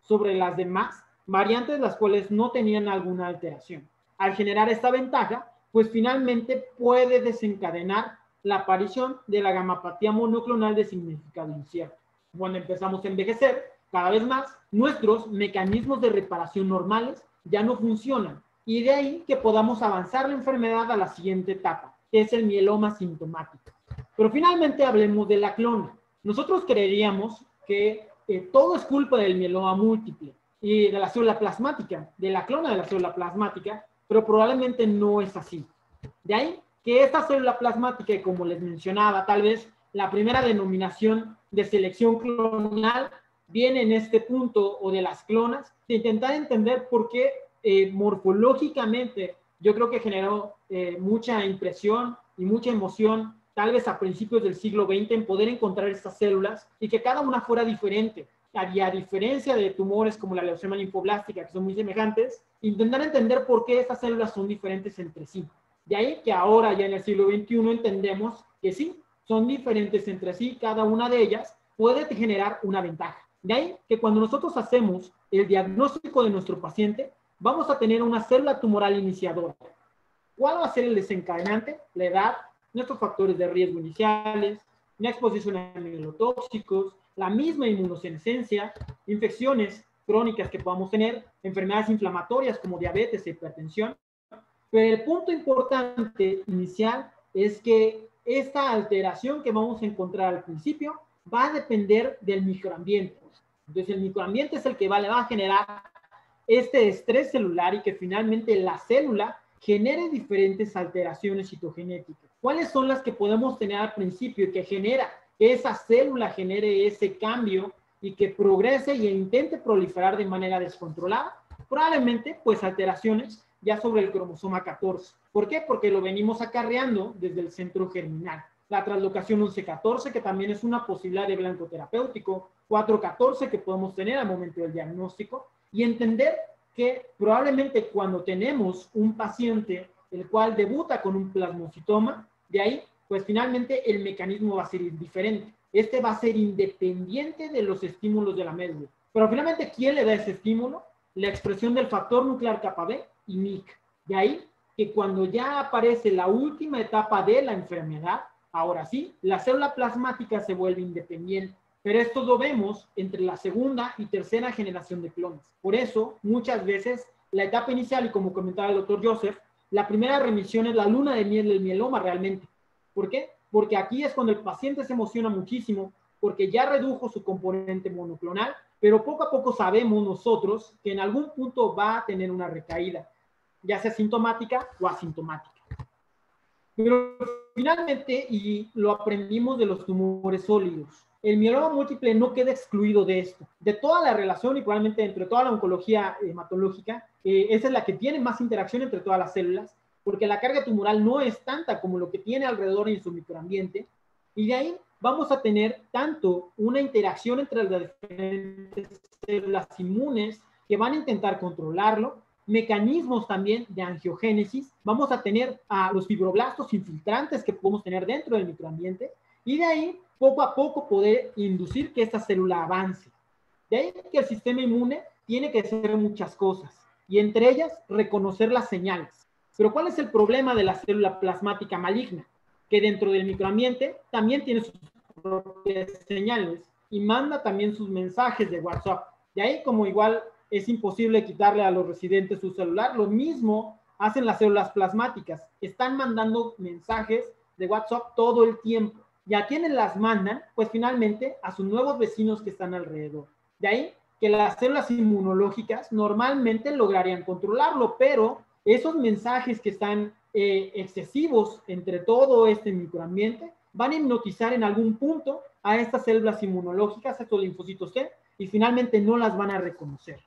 sobre las demás variantes las cuales no tenían alguna alteración. Al generar esta ventaja, pues finalmente puede desencadenar la aparición de la gamapatía monoclonal de significado incierto. Cuando empezamos a envejecer, cada vez más, nuestros mecanismos de reparación normales ya no funcionan. Y de ahí que podamos avanzar la enfermedad a la siguiente etapa, que es el mieloma sintomático. Pero finalmente hablemos de la clona. Nosotros creeríamos que todo es culpa del mieloma múltiple y de la célula plasmática, de la clona de la célula plasmática, pero probablemente no es así. De ahí que esta célula plasmática, y como les mencionaba, tal vez la primera denominación de selección clonal viene en este punto, o de las clonas, de intentar entender por qué morfológicamente yo creo que generó mucha impresión y mucha emoción, tal vez a principios del siglo XX, en poder encontrar estas células y que cada una fuera diferente. Y a diferencia de tumores como la leucemia linfoblástica, que son muy semejantes, intentar entender por qué estas células son diferentes entre sí. De ahí que ahora, ya en el siglo XXI, entendemos que sí, son diferentes entre sí, cada una de ellas puede generar una ventaja. De ahí que cuando nosotros hacemos el diagnóstico de nuestro paciente, vamos a tener una célula tumoral iniciadora. ¿Cuál va a ser el desencadenante? La edad, nuestros factores de riesgo iniciales, la exposición a neurotóxicos, la misma inmunosenescencia, infecciones crónicas que podamos tener, enfermedades inflamatorias como diabetes e hipertensión. Pero el punto importante inicial es que esta alteración que vamos a encontrar al principio va a depender del microambiente. Entonces el microambiente es el que le va a generar este estrés celular y que finalmente la célula genere diferentes alteraciones citogenéticas. ¿Cuáles son las que podemos tener al principio y que genera que esa célula genere ese cambio y que progrese e intente proliferar de manera descontrolada? Probablemente, pues, alteraciones ya sobre el cromosoma 14. ¿Por qué? Porque lo venimos acarreando desde el centro germinal. La translocación 11-14, que también es una posibilidad de blanco terapéutico, 4-14 que podemos tener al momento del diagnóstico, y entender que probablemente cuando tenemos un paciente el cual debuta con un plasmocitoma, de ahí, pues finalmente el mecanismo va a ser diferente. Este va a ser independiente de los estímulos de la médula. Pero finalmente, ¿quién le da ese estímulo? La expresión del factor nuclear kappa B y MYC. De ahí que cuando ya aparece la última etapa de la enfermedad, ahora sí, la célula plasmática se vuelve independiente. Pero esto lo vemos entre la segunda y tercera generación de clones. Por eso, muchas veces, la etapa inicial, y como comentaba el doctor Joseph, la primera remisión es la luna de miel del mieloma realmente. ¿Por qué? Porque aquí es cuando el paciente se emociona muchísimo, porque ya redujo su componente monoclonal, pero poco a poco sabemos nosotros que en algún punto va a tener una recaída, ya sea sintomática o asintomática. Pero finalmente, y lo aprendimos de los tumores sólidos, el mieloma múltiple no queda excluido de esto. De toda la relación y probablemente entre toda la oncología hematológica, esa es la que tiene más interacción entre todas las células, porque la carga tumoral no es tanta como lo que tiene alrededor en su microambiente, y de ahí vamos a tener tanto una interacción entre las diferentes células inmunes que van a intentar controlarlo, mecanismos también de angiogénesis, vamos a tener a los fibroblastos infiltrantes que podemos tener dentro del microambiente, y de ahí poco a poco poder inducir que esta célula avance. De ahí que el sistema inmune tiene que hacer muchas cosas, y entre ellas reconocer las señales. Pero ¿cuál es el problema de la célula plasmática maligna? Que dentro del microambiente también tiene sus propias señales y manda también sus mensajes de WhatsApp. De ahí, como igual es imposible quitarle a los residentes su celular, lo mismo hacen las células plasmáticas. Están mandando mensajes de WhatsApp todo el tiempo. ¿Y a quiénes las mandan? Pues finalmente a sus nuevos vecinos que están alrededor. De ahí que las células inmunológicas normalmente lograrían controlarlo, pero esos mensajes que están excesivos entre todo este microambiente van a hipnotizar en algún punto a estas células inmunológicas, a estos linfocitos T, y finalmente no las van a reconocer.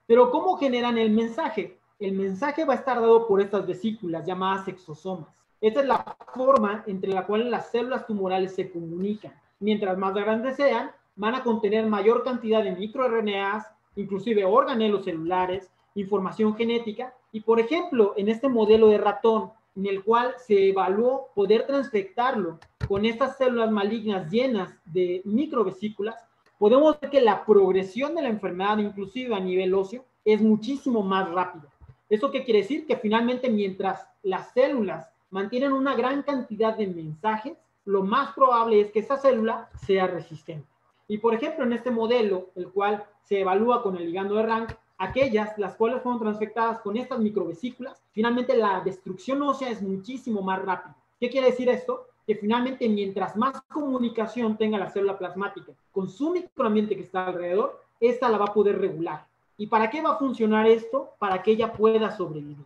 Pero ¿cómo generan el mensaje? El mensaje va a estar dado por estas vesículas llamadas exosomas. Esta es la forma entre la cual las células tumorales se comunican. Mientras más grandes sean, van a contener mayor cantidad de microRNAs, inclusive organelos celulares, información genética, y por ejemplo, en este modelo de ratón, en el cual se evaluó poder transfectarlo con estas células malignas llenas de microvesículas, podemos ver que la progresión de la enfermedad, inclusive a nivel óseo, es muchísimo más rápida. ¿Eso qué quiere decir? Que finalmente, mientras las células mantienen una gran cantidad de mensajes, lo más probable es que esa célula sea resistente. Y por ejemplo, en este modelo, el cual se evalúa con el ligando de Rank, aquellas las cuales fueron transfectadas con estas microvesículas, finalmente la destrucción ósea es muchísimo más rápida. ¿Qué quiere decir esto? que finalmente mientras más comunicación tenga la célula plasmática con su microambiente que está alrededor, esta la va a poder regular. ¿Y para qué va a funcionar esto? Para que ella pueda sobrevivir.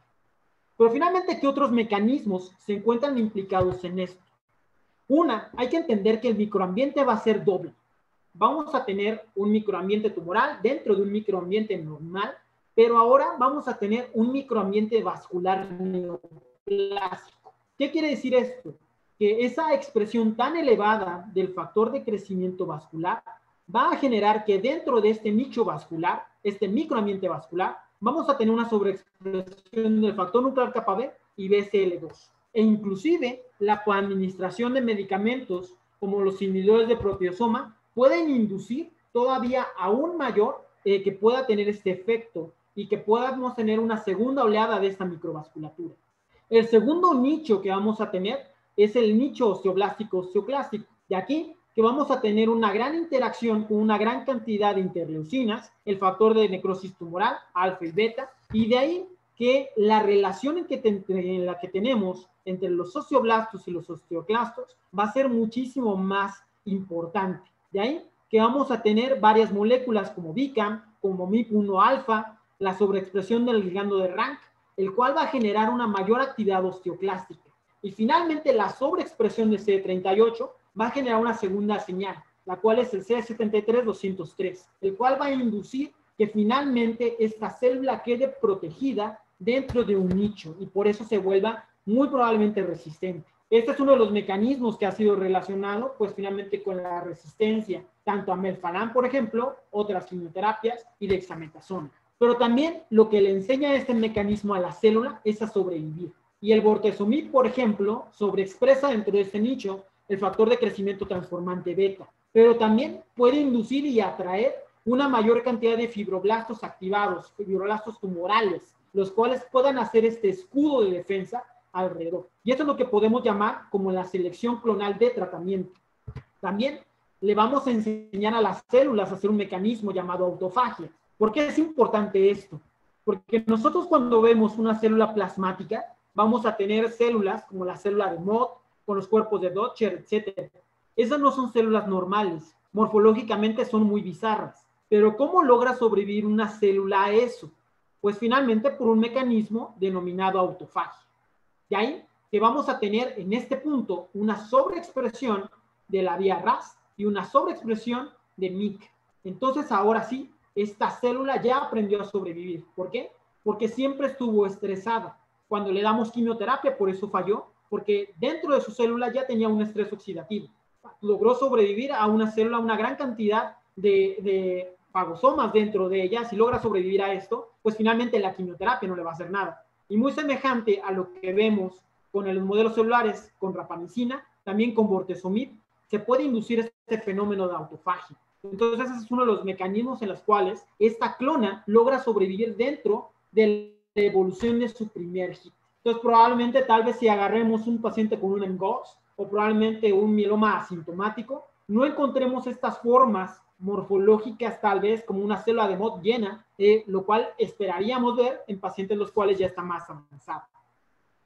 Pero finalmente, ¿qué otros mecanismos se encuentran implicados en esto? Una, hay que entender que el microambiente va a ser doble. Vamos a tener un microambiente tumoral dentro de un microambiente normal, pero ahora vamos a tener un microambiente vascular neoplásico. ¿Qué quiere decir esto? Que esa expresión tan elevada del factor de crecimiento vascular va a generar que dentro de este nicho vascular, este microambiente vascular, vamos a tener una sobreexpresión del factor nuclear kappa B y BCL2. E inclusive la coadministración de medicamentos como los inhibidores de proteasoma pueden inducir todavía aún mayor que pueda tener este efecto y que podamos tener una segunda oleada de esta microvasculatura. El segundo nicho que vamos a tener es el nicho osteoblástico osteoclásico. De aquí que vamos a tener una gran interacción con una gran cantidad de interleucinas, el factor de necrosis tumoral, alfa y beta, y de ahí que la relación en la que tenemos entre los osteoblastos y los osteoclastos va a ser muchísimo más importante. De ahí que vamos a tener varias moléculas como BICAM, como MIP1 alfa, la sobreexpresión del ligando de Rank, el cual va a generar una mayor actividad osteoclástica. Y finalmente la sobreexpresión de CD38 va a generar una segunda señal, la cual es el CD73-203, el cual va a inducir que finalmente esta célula quede protegida dentro de un nicho y por eso se vuelva muy probablemente resistente. Este es uno de los mecanismos que ha sido relacionado, pues finalmente con la resistencia, tanto a melphalan, por ejemplo, otras quimioterapias y dexametasona. Pero también lo que le enseña este mecanismo a la célula es a sobrevivir. Y el bortezomib, por ejemplo, sobreexpresa dentro de este nicho el factor de crecimiento transformante beta, pero también puede inducir y atraer una mayor cantidad de fibroblastos activados, fibroblastos tumorales, los cuales puedan hacer este escudo de defensa alrededor. Y esto es lo que podemos llamar como la selección clonal de tratamiento. También le vamos a enseñar a las células a hacer un mecanismo llamado autofagia. ¿Por qué es importante esto? Porque nosotros cuando vemos una célula plasmática, vamos a tener células como la célula de Mott, con los cuerpos de Dutcher, etc. Esas no son células normales. Morfológicamente son muy bizarras. Pero ¿cómo logra sobrevivir una célula a eso? Pues finalmente por un mecanismo denominado autofagia. De ahí que vamos a tener en este punto una sobreexpresión de la vía RAS y una sobreexpresión de MYC. Entonces ahora sí, esta célula ya aprendió a sobrevivir. ¿Por qué? Porque siempre estuvo estresada. Cuando le damos quimioterapia, por eso falló, porque dentro de su célula ya tenía un estrés oxidativo. Logró sobrevivir a una célula, una gran cantidad de fagosomas dentro de ella. Si logra sobrevivir a esto, pues finalmente la quimioterapia no le va a hacer nada. Y muy semejante a lo que vemos con los modelos celulares, con rapamicina, también con bortezomib, se puede inducir este fenómeno de autofagia. Entonces, ese es uno de los mecanismos en los cuales esta clona logra sobrevivir dentro de la evolución de su primer hit. Entonces, probablemente, tal vez si agarremos un paciente con un MGOS o probablemente un mieloma asintomático, no encontremos estas formas morfológicas tal vez como una célula de Mott llena, lo cual esperaríamos ver en pacientes los cuales ya está más avanzado.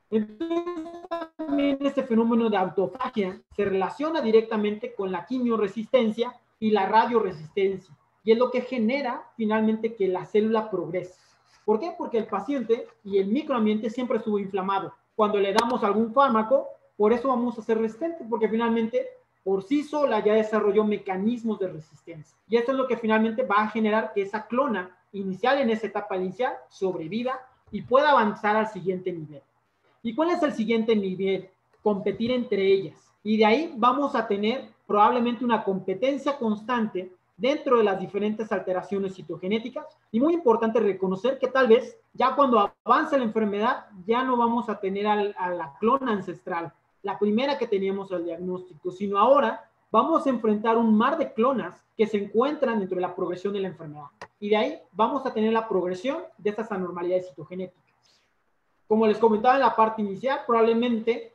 Entonces, también este fenómeno de autofagia se relaciona directamente con la quimioresistencia y la radioresistencia, y es lo que genera finalmente que la célula progrese. ¿Por qué? Porque el paciente y el microambiente siempre estuvo inflamado. Cuando le damos algún fármaco, por eso vamos a ser resistentes, porque finalmente por sí sola ya desarrolló mecanismos de resistencia. Y esto es lo que finalmente va a generar que esa clona inicial en esa etapa inicial sobreviva y pueda avanzar al siguiente nivel. ¿Y cuál es el siguiente nivel? Competir entre ellas. Y de ahí vamos a tener probablemente una competencia constante dentro de las diferentes alteraciones citogenéticas. Y muy importante reconocer que tal vez ya cuando avance la enfermedad ya no vamos a tener a la clona ancestral, la primera que teníamos al diagnóstico, sino ahora vamos a enfrentar un mar de clonas que se encuentran dentro de la progresión de la enfermedad. Y de ahí vamos a tener la progresión de estas anormalidades citogenéticas. Como les comentaba en la parte inicial, probablemente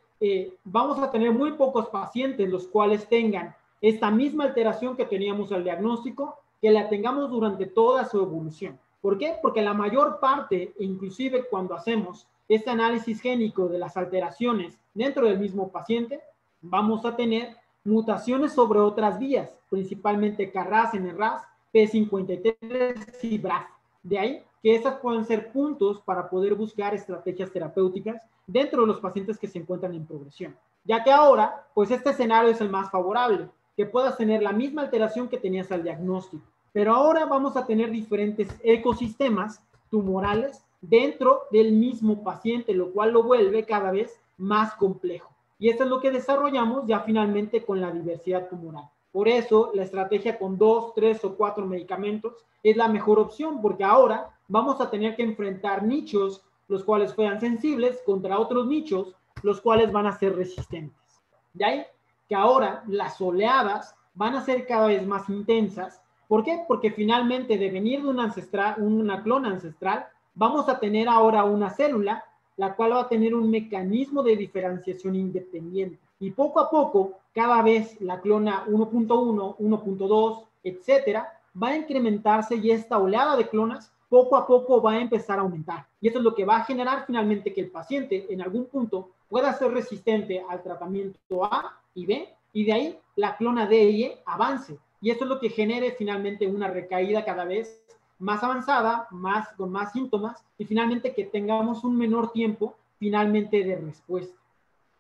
vamos a tener muy pocos pacientes los cuales tengan esta misma alteración que teníamos al diagnóstico, que la tengamos durante toda su evolución. ¿Por qué? Porque la mayor parte, inclusive cuando hacemos este análisis génico de las alteraciones dentro del mismo paciente, vamos a tener mutaciones sobre otras vías, principalmente Carras, NRAS, P53 y BRAF. De ahí que esas pueden ser puntos para poder buscar estrategias terapéuticas dentro de los pacientes que se encuentran en progresión. Ya que ahora, pues este escenario es el más favorable, que puedas tener la misma alteración que tenías al diagnóstico. Pero ahora vamos a tener diferentes ecosistemas tumorales dentro del mismo paciente, lo cual lo vuelve cada vez más complejo. Y esto es lo que desarrollamos ya finalmente con la diversidad tumoral. Por eso, la estrategia con 2, 3 o 4 medicamentos es la mejor opción, porque ahora vamos a tener que enfrentar nichos, los cuales fueran sensibles, contra otros nichos, los cuales van a ser resistentes. De ahí que ahora las oleadas van a ser cada vez más intensas. ¿Por qué? Porque finalmente de venir de una clona ancestral, vamos a tener ahora una célula, la cual va a tener un mecanismo de diferenciación independiente. Y poco a poco, cada vez la clona 1.1, 1.2, etcétera, va a incrementarse y esta oleada de clonas poco a poco va a empezar a aumentar. Y eso es lo que va a generar finalmente que el paciente en algún punto pueda ser resistente al tratamiento A y B, y de ahí la clona D y E avance. Y eso es lo que genere finalmente una recaída cada vez más avanzada, con más síntomas, y finalmente que tengamos un menor tiempo finalmente de respuesta.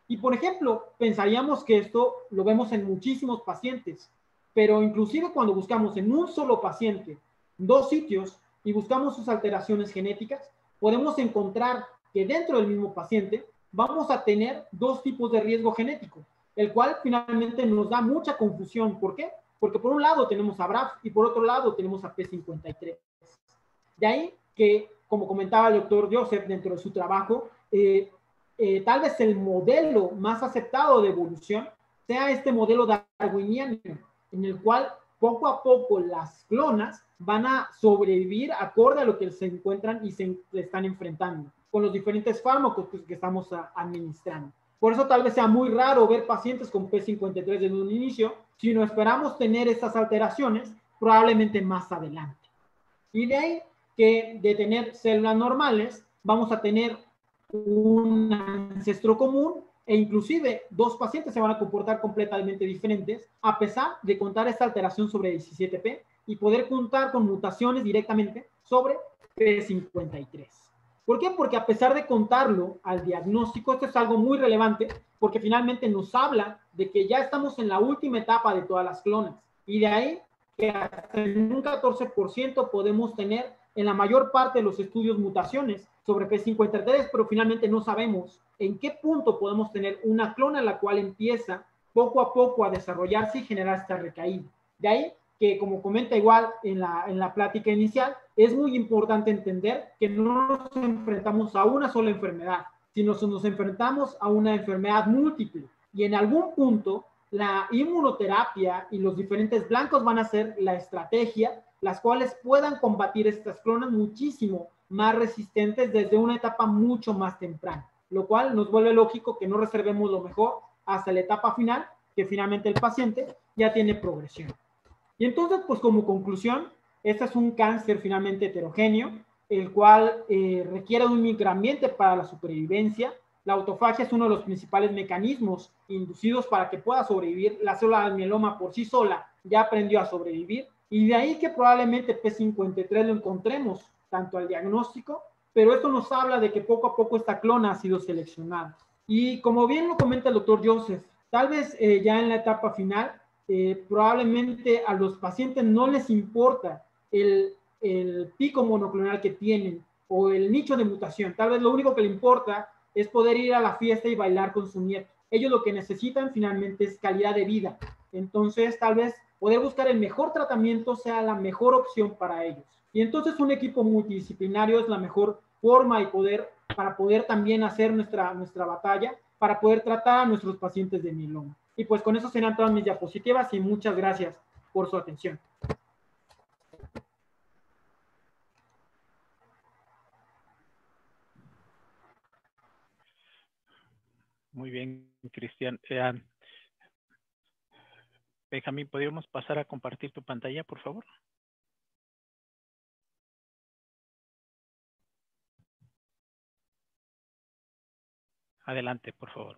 Y por ejemplo, pensaríamos que esto lo vemos en muchísimos pacientes, pero inclusive cuando buscamos en un solo paciente 2 sitios y buscamos sus alteraciones genéticas, podemos encontrar que dentro del mismo paciente vamos a tener 2 tipos de riesgo genético, el cual finalmente nos da mucha confusión. ¿Por qué? Porque por un lado tenemos a BRAF y por otro lado tenemos a P53. De ahí que, como comentaba el doctor Joseph dentro de su trabajo, tal vez el modelo más aceptado de evolución sea este modelo darwiniano, en el cual poco a poco las clonas van a sobrevivir acorde a lo que se encuentran y se están enfrentando con los diferentes fármacos que estamos administrando. Por eso tal vez sea muy raro ver pacientes con P53 desde un inicio, si no esperamos tener estas alteraciones probablemente más adelante. Y de ahí que de tener células normales, vamos a tener un ancestro común e inclusive 2 pacientes se van a comportar completamente diferentes a pesar de contar esta alteración sobre 17P y poder contar con mutaciones directamente sobre P53. ¿Por qué? Porque a pesar de contarlo al diagnóstico, esto es algo muy relevante porque finalmente nos habla de que ya estamos en la última etapa de todas las clonas y de ahí que hasta en un 14% podemos tener en la mayor parte de los estudios mutaciones sobre P53, pero finalmente no sabemos en qué punto podemos tener una clona en la cual empieza poco a poco a desarrollarse y generar esta recaída. De ahí que, como comenta igual en la plática inicial, es muy importante entender que no nos enfrentamos a una sola enfermedad, sino que nos enfrentamos a una enfermedad múltiple. Y en algún punto, la inmunoterapia y los diferentes blancos van a ser la estrategia, las cuales puedan combatir estas clonas muchísimo más resistentes desde una etapa mucho más temprana, lo cual nos vuelve lógico que no reservemos lo mejor hasta la etapa final, que finalmente el paciente ya tiene progresión. Y entonces, pues como conclusión, este es un cáncer finalmente heterogéneo, el cual requiere de un microambiente para la supervivencia. La autofagia es uno de los principales mecanismos inducidos para que pueda sobrevivir. La célula del mieloma por sí sola ya aprendió a sobrevivir. Y de ahí que probablemente P53 lo encontremos tanto al diagnóstico, pero esto nos habla de que poco a poco esta clona ha sido seleccionada. Y como bien lo comenta el doctor Joseph, tal vez ya en la etapa final, probablemente a los pacientes no les importa el pico monoclonal que tienen o el nicho de mutación. Tal vez lo único que le importa es poder ir a la fiesta y bailar con su nieto. Ellos lo que necesitan finalmente es calidad de vida. Entonces, tal vez poder buscar el mejor tratamiento sea la mejor opción para ellos. Y entonces un equipo multidisciplinario es la mejor forma para poder también hacer nuestra batalla, para poder tratar a nuestros pacientes de mieloma. Y pues con eso serán todas mis diapositivas y muchas gracias por su atención. Muy bien, Cristian. Benjamín, ¿podríamos pasar a compartir tu pantalla, por favor? Adelante, por favor.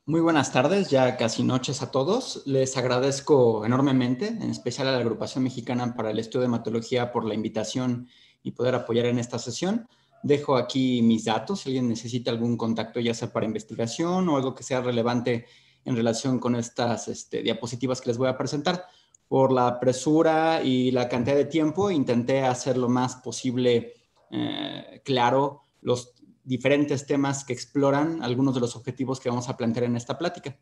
Muy buenas tardes, ya casi noches a todos. Les agradezco enormemente, en especial a la Agrupación Mexicana para el Estudio de Hematología por la invitación y poder apoyar en esta sesión. Dejo aquí mis datos, si alguien necesita algún contacto, ya sea para investigación o algo que sea relevante en relación con estas diapositivas que les voy a presentar. Por la presura y la cantidad de tiempo, intenté hacer lo más posible claro los diferentes temas que exploran algunos de los objetivos que vamos a plantear en esta plática.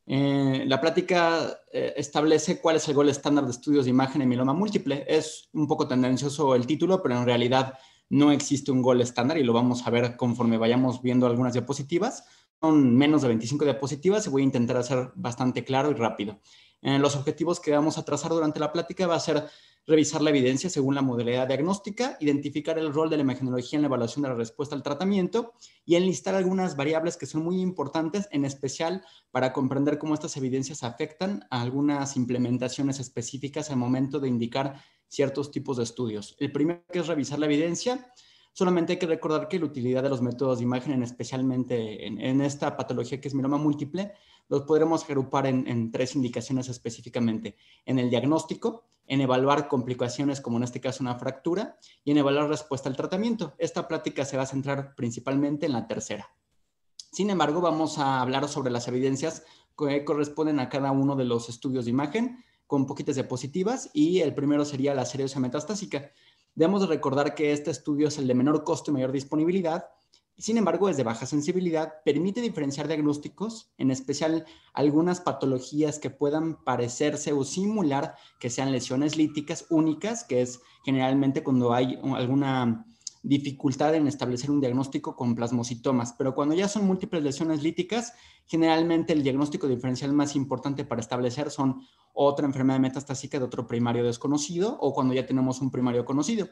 La plática establece cuál es el gold estándar de estudios de imagen en mieloma múltiple. Es un poco tendencioso el título, pero en realidad no existe un gold estándar y lo vamos a ver conforme vayamos viendo algunas diapositivas. Son menos de 25 diapositivas y voy a intentar hacer bastante claro y rápido. Los objetivos que vamos a trazar durante la plática va a ser revisar la evidencia según la modalidad diagnóstica, identificar el rol de la imagenología en la evaluación de la respuesta al tratamiento y enlistar algunas variables que son muy importantes, en especial para comprender cómo estas evidencias afectan a algunas implementaciones específicas al momento de indicar ciertos tipos de estudios. El primero, que es revisar la evidencia. Solamente hay que recordar que la utilidad de los métodos de imagen, especialmente en esta patología que es mieloma múltiple, los podremos agrupar en tres indicaciones específicamente: en el diagnóstico, en evaluar complicaciones como en este caso una fractura y en evaluar respuesta al tratamiento. Esta plática se va a centrar principalmente en la tercera. Sin embargo, vamos a hablar sobre las evidencias que corresponden a cada uno de los estudios de imagen con poquitas diapositivas, y el primero sería la seriosidad metastásica. Debemos de recordar que este estudio es el de menor costo y mayor disponibilidad. Sin embargo, es de baja sensibilidad, permite diferenciar diagnósticos, en especial algunas patologías que puedan parecerse o simular que sean lesiones líticas únicas, que es generalmente cuando hay alguna dificultad en establecer un diagnóstico con plasmocitomas. Pero cuando ya son múltiples lesiones líticas, generalmente el diagnóstico diferencial más importante para establecer son otra enfermedad metastásica de otro primario desconocido, o cuando ya tenemos un primario conocido.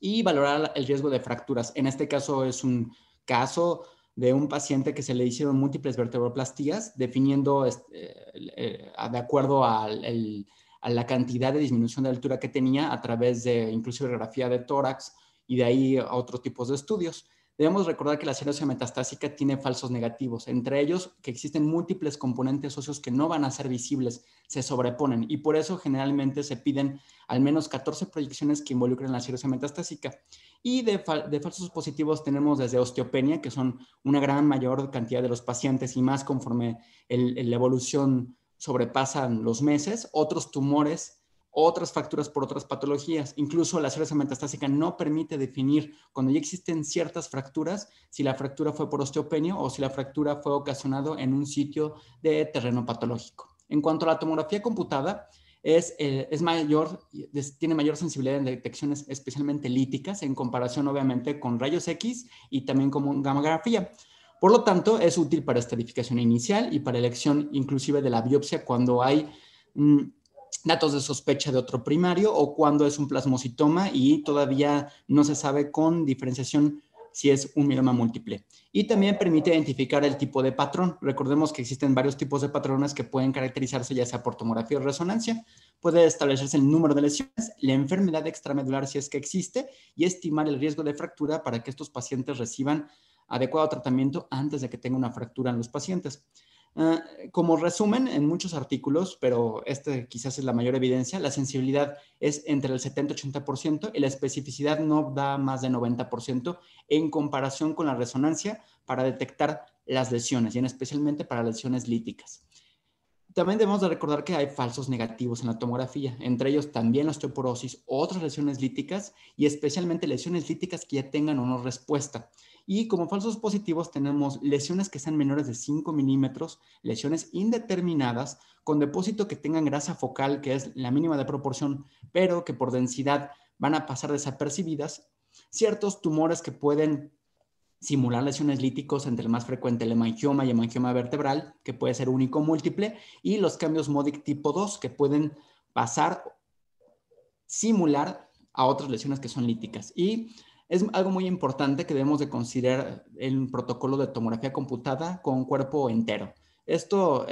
Y valorar el riesgo de fracturas. En este caso es un caso de un paciente que se le hicieron múltiples vertebroplastías, definiendo de acuerdo a la cantidad de disminución de altura que tenía a través de inclusive radiografía de tórax y de ahí a otros tipos de estudios. Debemos recordar que la cirrosis metastásica tiene falsos negativos, entre ellos que existen múltiples componentes óseos que no van a ser visibles, se sobreponen, y por eso generalmente se piden al menos 14 proyecciones que involucren la cirrosis metastásica. Y de falsos positivos tenemos desde osteopenia, que son una gran mayor cantidad de los pacientes y más conforme la evolución sobrepasan los meses, otros tumores, otras fracturas por otras patologías. Incluso la cirrosis metastásica no permite definir, cuando ya existen ciertas fracturas, si la fractura fue por osteopenia o si la fractura fue ocasionada en un sitio de terreno patológico. En cuanto a la tomografía computada, tiene mayor sensibilidad en detecciones especialmente líticas en comparación obviamente con rayos X y también con gammagrafía. Por lo tanto, es útil para estadificación inicial y para elección inclusive de la biopsia cuando hay datos de sospecha de otro primario o cuando es un plasmocitoma y todavía no se sabe con diferenciación si es un mieloma múltiple. Y también permite identificar el tipo de patrón. Recordemos que existen varios tipos de patrones que pueden caracterizarse ya sea por tomografía o resonancia. Puede establecerse el número de lesiones, la enfermedad extramedular si es que existe, y estimar el riesgo de fractura para que estos pacientes reciban adecuado tratamiento antes de que tenga una fractura en los pacientes. Como resumen, en muchos artículos, pero quizás es la mayor evidencia, la sensibilidad es entre el 70-80% y la especificidad no da más de 90% en comparación con la resonancia para detectar las lesiones y especialmente para lesiones líticas. También debemos de recordar que hay falsos negativos en la tomografía, entre ellos también la osteoporosis, otras lesiones líticas y especialmente lesiones líticas que ya tengan o no respuesta. Y como falsos positivos tenemos lesiones que sean menores de 5 milímetros, lesiones indeterminadas con depósito que tengan grasa focal, que es la mínima de proporción, pero que por densidad van a pasar desapercibidas, ciertos tumores que pueden simular lesiones líticos, entre el más frecuente el hemangioma y hemangioma vertebral, que puede ser único o múltiple, y los cambios Modic tipo 2, que pueden simular a otras lesiones que son líticas. Y es algo muy importante que debemos de considerar el protocolo de tomografía computada con cuerpo entero. Esto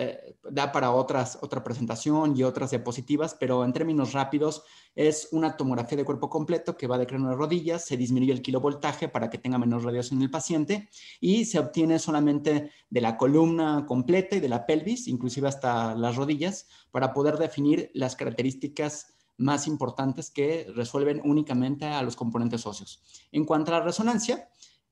da para otra presentación y otras diapositivas, pero en términos rápidos es una tomografía de cuerpo completo que va de cráneo a rodillas, se disminuye el kilovoltaje para que tenga menor radiación en el paciente y se obtiene solamente de la columna completa y de la pelvis, inclusive hasta las rodillas, para poder definir las características más importantes que resuelven únicamente a los componentes óseos. En cuanto a la resonancia,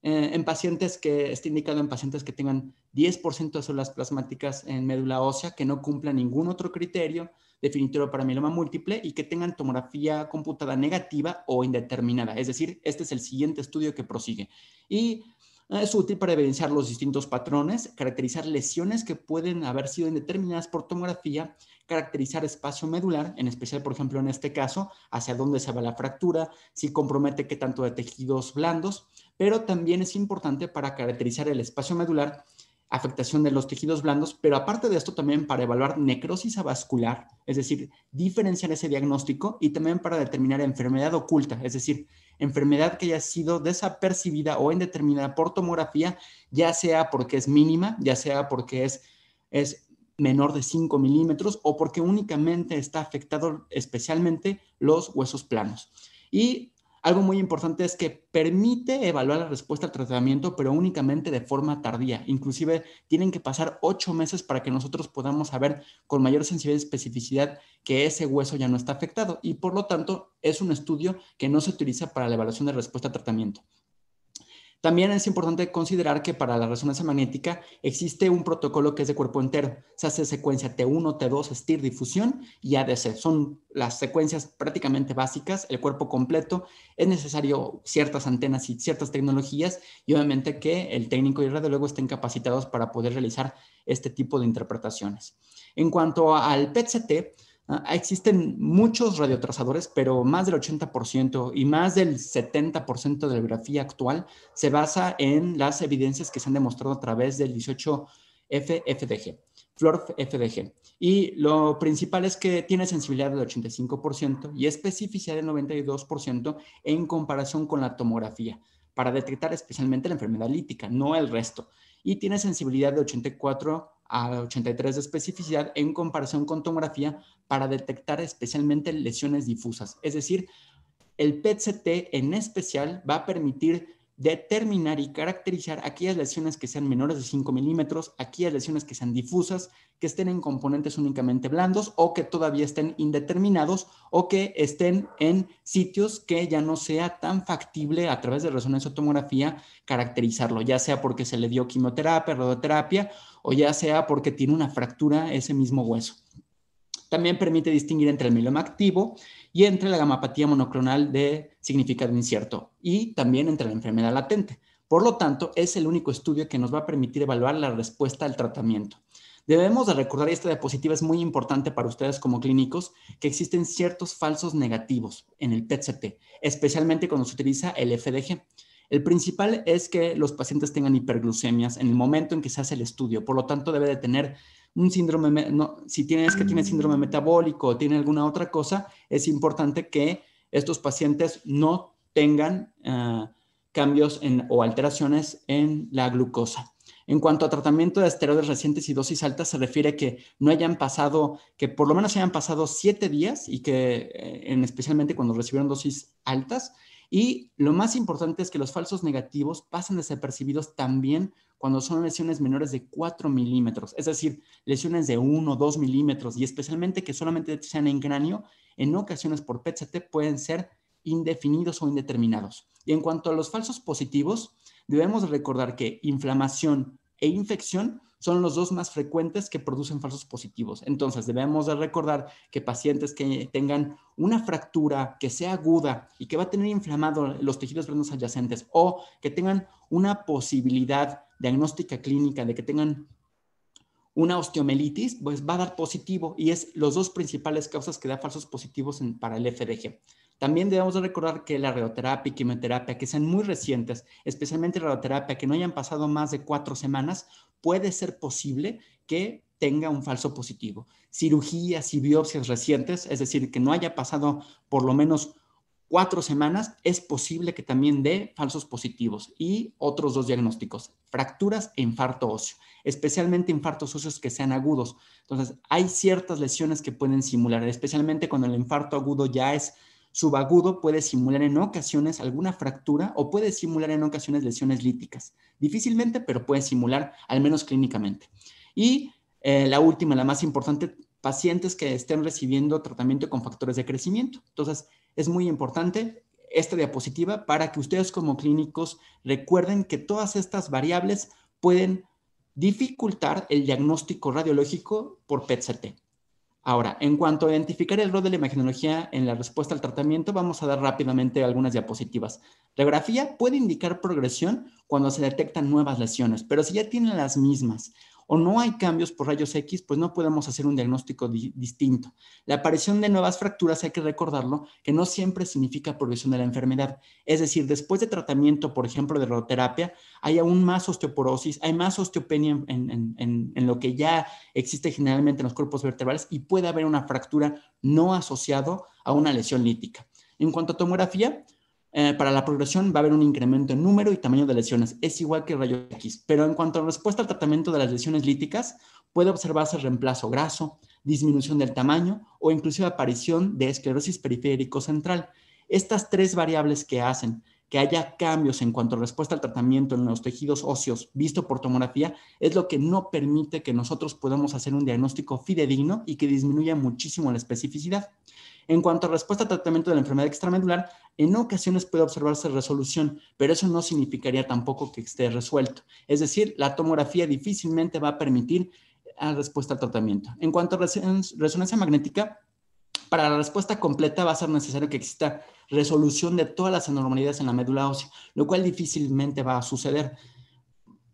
en pacientes que está indicado en pacientes que tengan 10% de células plasmáticas en médula ósea, que no cumplan ningún otro criterio definitorio para mieloma múltiple y que tengan tomografía computada negativa o indeterminada. Es decir, este es el siguiente estudio que prosigue. Y es útil para evidenciar los distintos patrones, caracterizar lesiones que pueden haber sido indeterminadas por tomografía, caracterizar espacio medular, en especial, por ejemplo, en este caso, hacia dónde se va la fractura, si compromete qué tanto de tejidos blandos, pero también es importante para caracterizar el espacio medular, afectación de los tejidos blandos, pero aparte de esto también para evaluar necrosis avascular, es decir, diferenciar ese diagnóstico y también para determinar enfermedad oculta, es decir, enfermedad que haya sido desapercibida o indeterminada por tomografía, ya sea porque es mínima, ya sea porque es menor de 5 milímetros o porque únicamente está afectado especialmente los huesos planos. Y algo muy importante es que permite evaluar la respuesta al tratamiento, pero únicamente de forma tardía. Inclusive tienen que pasar 8 meses para que nosotros podamos saber con mayor sensibilidad y especificidad que ese hueso ya no está afectado y por lo tanto es un estudio que no se utiliza para la evaluación de respuesta al tratamiento. También es importante considerar que para la resonancia magnética existe un protocolo que es de cuerpo entero. Se hace secuencia T1, T2, STIR, difusión y ADC. Son las secuencias prácticamente básicas, el cuerpo completo. Es necesario ciertas antenas y ciertas tecnologías y obviamente que el técnico y el radiólogo estén capacitados para poder realizar este tipo de interpretaciones. En cuanto al PET-CT, existen muchos radiotrazadores, pero más del 80% y más del 70% de la bibliografía actual se basa en las evidencias que se han demostrado a través del 18F-FDG, FLORF-FDG. Y lo principal es que tiene sensibilidad del 85% y especificidad del 92% en comparación con la tomografía, para detectar especialmente la enfermedad lítica, no el resto. Y tiene sensibilidad de 84 a 83 de especificidad en comparación con tomografía para detectar especialmente lesiones difusas. Es decir, el PET-CT en especial va a permitir determinar y caracterizar aquellas lesiones que sean menores de 5 milímetros, aquellas lesiones que sean difusas, que estén en componentes únicamente blandos o que todavía estén indeterminados o que estén en sitios que ya no sea tan factible a través de resonancia o tomografía caracterizarlo, ya sea porque se le dio quimioterapia, radioterapia o ya sea porque tiene una fractura ese mismo hueso. También permite distinguir entre el mieloma activo y entre la gamapatía monoclonal de significado incierto y también entre la enfermedad latente. Por lo tanto, es el único estudio que nos va a permitir evaluar la respuesta al tratamiento. Debemos de recordar, y esta diapositiva es muy importante para ustedes como clínicos, que existen ciertos falsos negativos en el PET-CT, especialmente cuando se utiliza el FDG. El principal es que los pacientes tengan hiperglucemias en el momento en que se hace el estudio, por lo tanto debe de tener un síndrome, si tiene síndrome metabólico o tiene alguna otra cosa, es importante que estos pacientes no tengan cambios o alteraciones en la glucosa. En cuanto a tratamiento de esteroides recientes y dosis altas, se refiere que no hayan pasado, que por lo menos hayan pasado 7 días y que especialmente cuando recibieron dosis altas. Y lo más importante es que los falsos negativos pasan desapercibidos también cuando son lesiones menores de 4 milímetros, es decir, lesiones de 1 o 2 milímetros y especialmente que solamente sean en cráneo, en ocasiones por PET-CT pueden ser indefinidos o indeterminados. Y en cuanto a los falsos positivos, debemos recordar que inflamación e infección son los dos más frecuentes que producen falsos positivos. Entonces, debemos de recordar que pacientes que tengan una fractura que sea aguda y que va a tener inflamado los tejidos blandos adyacentes o que tengan una posibilidad diagnóstica clínica de que tengan una osteomelitis, pues va a dar positivo y es los dos principales causas que da falsos positivos para el FDG. También debemos de recordar que la radioterapia y quimioterapia que sean muy recientes, especialmente la radioterapia que no hayan pasado más de 4 semanas, puede ser posible que tenga un falso positivo. Cirugías y biopsias recientes, es decir, que no haya pasado por lo menos 4 semanas, es posible que también dé falsos positivos y otros 2 diagnósticos, fracturas e infarto óseo, especialmente infartos óseos que sean agudos. Entonces, hay ciertas lesiones que pueden simular, especialmente cuando el infarto agudo ya es subagudo, puede simular en ocasiones alguna fractura o puede simular en ocasiones lesiones líticas. Difícilmente, pero puede simular, al menos clínicamente. Y la última, la más importante, pacientes que estén recibiendo tratamiento con factores de crecimiento. Entonces, es muy importante esta diapositiva para que ustedes como clínicos recuerden que todas estas variables pueden dificultar el diagnóstico radiológico por PET-CT. Ahora, en cuanto a identificar el rol de la imagenología en la respuesta al tratamiento, vamos a dar rápidamente algunas diapositivas. Radiografía puede indicar progresión cuando se detectan nuevas lesiones, pero si ya tienen las mismas o no hay cambios por rayos X, pues no podemos hacer un diagnóstico distinto. La aparición de nuevas fracturas, hay que recordarlo, que no siempre significa progresión de la enfermedad. Es decir, después de tratamiento, por ejemplo, de radioterapia, hay aún más osteoporosis, hay más osteopenia en lo que ya existe generalmente en los cuerpos vertebrales y puede haber una fractura no asociado a una lesión lítica. En cuanto a tomografía, para la progresión va a haber un incremento en número y tamaño de lesiones. Es igual que rayos X, pero en cuanto a respuesta al tratamiento de las lesiones líticas, puede observarse reemplazo graso, disminución del tamaño o inclusive aparición de esclerosis periférico central. Estas 3 variables que hacen que haya cambios en cuanto a respuesta al tratamiento en los tejidos óseos visto por tomografía es lo que no permite que nosotros podamos hacer un diagnóstico fidedigno y que disminuya muchísimo la especificidad. En cuanto a respuesta al tratamiento de la enfermedad extramedular, en ocasiones puede observarse resolución, pero eso no significaría tampoco que esté resuelto. Es decir, la tomografía difícilmente va a permitir la respuesta al tratamiento. En cuanto a resonancia magnética, para la respuesta completa va a ser necesario que exista resolución de todas las anormalidades en la médula ósea, lo cual difícilmente va a suceder.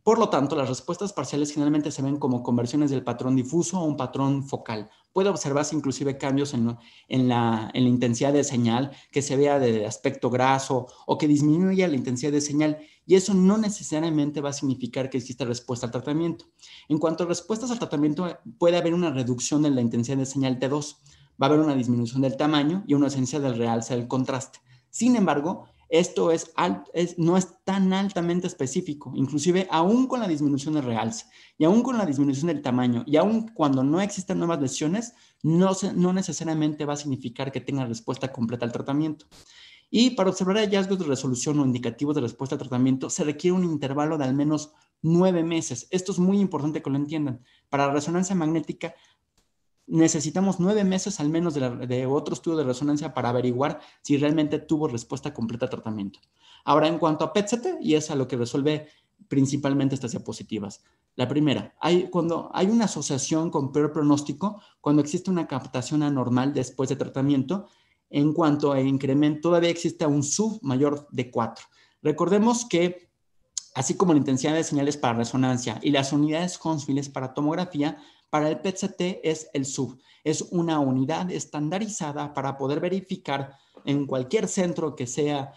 Por lo tanto, las respuestas parciales generalmente se ven como conversiones del patrón difuso a un patrón focal. Puede observarse inclusive cambios en la intensidad de señal, que se vea de aspecto graso o que disminuya la intensidad de señal, y eso no necesariamente va a significar que exista respuesta al tratamiento. En cuanto a respuestas al tratamiento, puede haber una reducción en la intensidad de señal T2, va a haber una disminución del tamaño y una ausencia del realce del contraste. Sin embargo, esto no es tan altamente específico, inclusive aún con la disminución del realce y aún con la disminución del tamaño y aún cuando no existan nuevas lesiones, no necesariamente va a significar que tenga respuesta completa al tratamiento. Y para observar hallazgos de resolución o indicativos de respuesta al tratamiento, se requiere un intervalo de al menos 9 meses. Esto es muy importante que lo entiendan. Para la resonancia magnética, necesitamos 9 meses al menos de otro estudio de resonancia para averiguar si realmente tuvo respuesta completa al tratamiento. Ahora, en cuanto a PET-CT, y es a lo que resuelve principalmente estas diapositivas. La primera, cuando hay una asociación con peor pronóstico, cuando existe una captación anormal después de tratamiento, en cuanto a incremento, todavía existe un sub mayor de 4. Recordemos que, así como la intensidad de señales para resonancia y las unidades Hounsfield para tomografía, para el PET-CT es el sub. Es una unidad estandarizada para poder verificar en cualquier centro que sea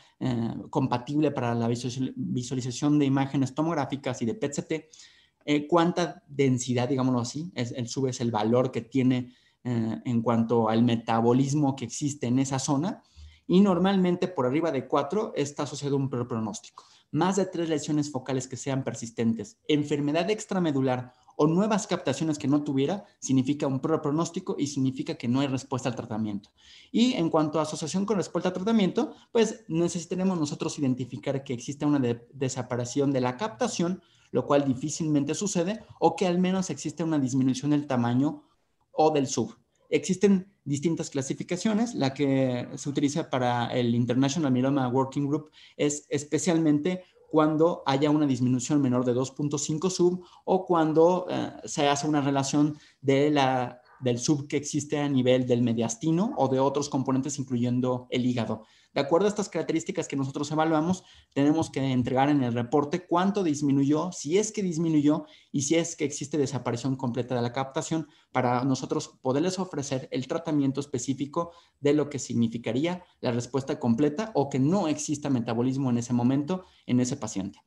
compatible para la visualización de imágenes tomográficas y de PET-CT, cuánta densidad, digámoslo así, el sub es el valor que tiene en cuanto al metabolismo que existe en esa zona, y normalmente por arriba de 4 está asociado a un peor pronóstico. Más de 3 lesiones focales que sean persistentes, enfermedad extramedular o nuevas captaciones que no tuviera, significa un peor pronóstico y significa que no hay respuesta al tratamiento. Y en cuanto a asociación con respuesta al tratamiento, pues necesitaremos nosotros identificar que existe una desaparición de la captación, lo cual difícilmente sucede, o que al menos existe una disminución del tamaño o del sub. Existen distintas clasificaciones. La que se utiliza para el International Myeloma Working Group es especialmente cuando haya una disminución menor de 2.5 sub o cuando se hace una relación del sub que existe a nivel del mediastino o de otros componentes, incluyendo el hígado. De acuerdo a estas características que nosotros evaluamos, tenemos que entregar en el reporte cuánto disminuyó, si es que disminuyó y si es que existe desaparición completa de la captación, para nosotros poderles ofrecer el tratamiento específico de lo que significaría la respuesta completa o que no exista metabolismo en ese momento en ese paciente.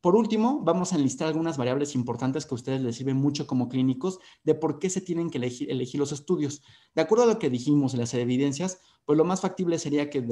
por último, vamos a enlistar algunas variables importantes que a ustedes les sirven mucho como clínicos de por qué se tienen que elegir los estudios. De acuerdo a lo que dijimos en las evidencias, pues lo más factible sería que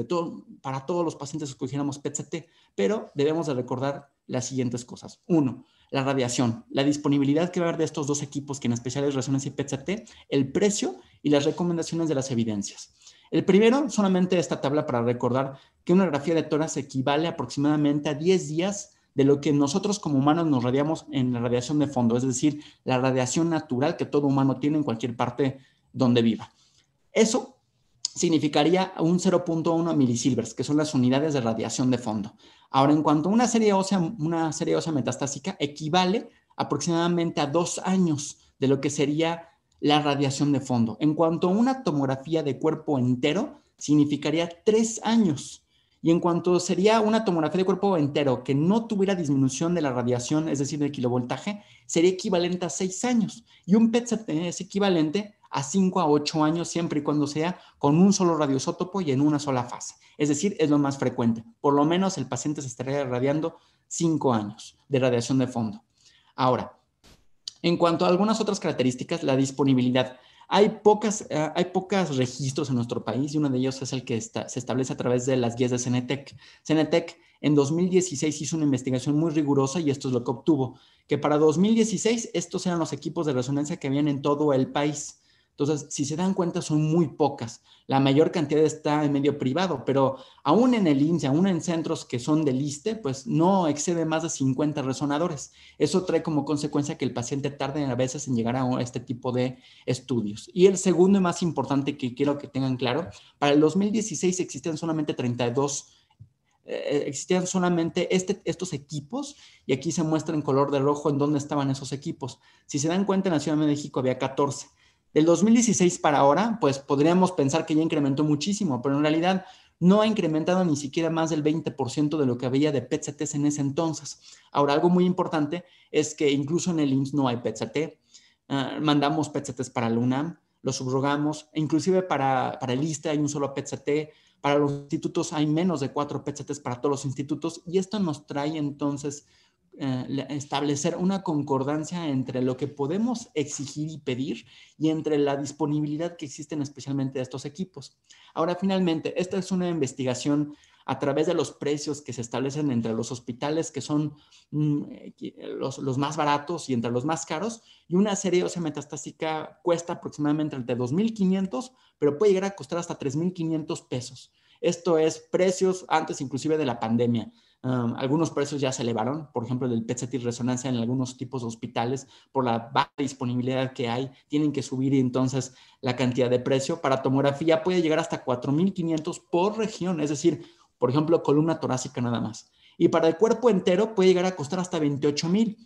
para todos los pacientes escogiéramos PET-CT, pero debemos de recordar las siguientes cosas. 1, la radiación, la disponibilidad que va a haber de estos dos equipos, que en especial es resonancia y PET-CT, el precio y las recomendaciones de las evidencias. El primero, solamente esta tabla para recordar que una radiografía de tórax equivale aproximadamente a 10 días de lo que nosotros como humanos nos radiamos en la radiación de fondo, es decir, la radiación natural que todo humano tiene en cualquier parte donde viva. Eso significaría un 0.1 milisieverts, que son las unidades de radiación de fondo. Ahora, en cuanto a una serie ósea metastásica, equivale aproximadamente a 2 años de lo que sería la radiación de fondo. En cuanto a una tomografía de cuerpo entero, significaría 3 años. Y en cuanto sería una tomografía de cuerpo entero que no tuviera disminución de la radiación, es decir, del kilovoltaje, sería equivalente a 6 años. Y un PET-CT es equivalente a 5 a 8 años, siempre y cuando sea con un solo radioisótopo y en una sola fase. Es decir, es lo más frecuente. Por lo menos el paciente se estaría irradiando 5 años de radiación de fondo. Ahora, en cuanto a algunas otras características, la disponibilidad. Hay pocos registros en nuestro país y uno de ellos es el que se establece a través de las guías de CENETEC. CENETEC en 2016 hizo una investigación muy rigurosa y esto es lo que obtuvo, que para 2016 estos eran los equipos de resonancia que habían en todo el país. Entonces, si se dan cuenta, son muy pocas. La mayor cantidad está en medio privado, pero aún en el IMSS, aún en centros que son del ISSSTE, pues no excede más de 50 resonadores. Eso trae como consecuencia que el paciente tarde a veces en llegar a este tipo de estudios. Y el segundo y más importante que quiero que tengan claro, para el 2016 existían solamente 32 existían solamente estos equipos y aquí se muestra en color de rojo en dónde estaban esos equipos. Si se dan cuenta, en la Ciudad de México había 14. Del 2016 para ahora, pues podríamos pensar que ya incrementó muchísimo, pero en realidad no ha incrementado ni siquiera más del 20% de lo que había de PET-CTs en ese entonces. Ahora, algo muy importante es que incluso en el IMSS no hay PET-CT. Mandamos PET-CTs para la UNAM, los subrogamos, e inclusive para el ISSSTE hay un solo PET-CT. Para los institutos hay menos de 4 PET-CTs para todos los institutos y esto nos trae entonces establecer una concordancia entre lo que podemos exigir y pedir y entre la disponibilidad que existen especialmente de estos equipos. Ahora, finalmente, esta es una investigación a través de los precios que se establecen entre los hospitales que son los más baratos y entre los más caros, y una serie ósea metastásica cuesta aproximadamente entre 2,500, pero puede llegar a costar hasta 3,500 pesos. Esto es precios antes inclusive de la pandemia. Algunos precios ya se elevaron, por ejemplo, del PET-CT y resonancia en algunos tipos de hospitales, por la baja disponibilidad que hay, tienen que subir entonces la cantidad de precio. Para tomografía puede llegar hasta 4,500 por región, es decir, por ejemplo, columna torácica nada más. Y para el cuerpo entero puede llegar a costar hasta 28,000.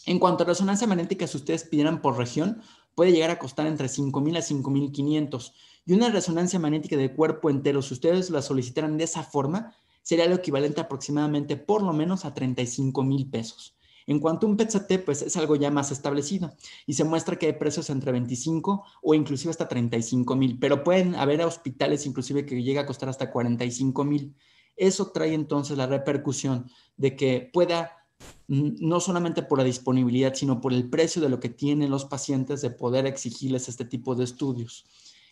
En cuanto a resonancia magnética, si ustedes pidieran por región, puede llegar a costar entre 5,000 a 5,500. Y una resonancia magnética de cuerpo entero, si ustedes la solicitaran de esa forma, sería lo equivalente aproximadamente por lo menos a 35,000 pesos. En cuanto a un PET-CT, pues es algo ya más establecido y se muestra que hay precios entre 25 o inclusive hasta 35,000, pero pueden haber hospitales inclusive que llega a costar hasta 45,000. Eso trae entonces la repercusión de que pueda, no solamente por la disponibilidad, sino por el precio de lo que tienen los pacientes, de poder exigirles este tipo de estudios.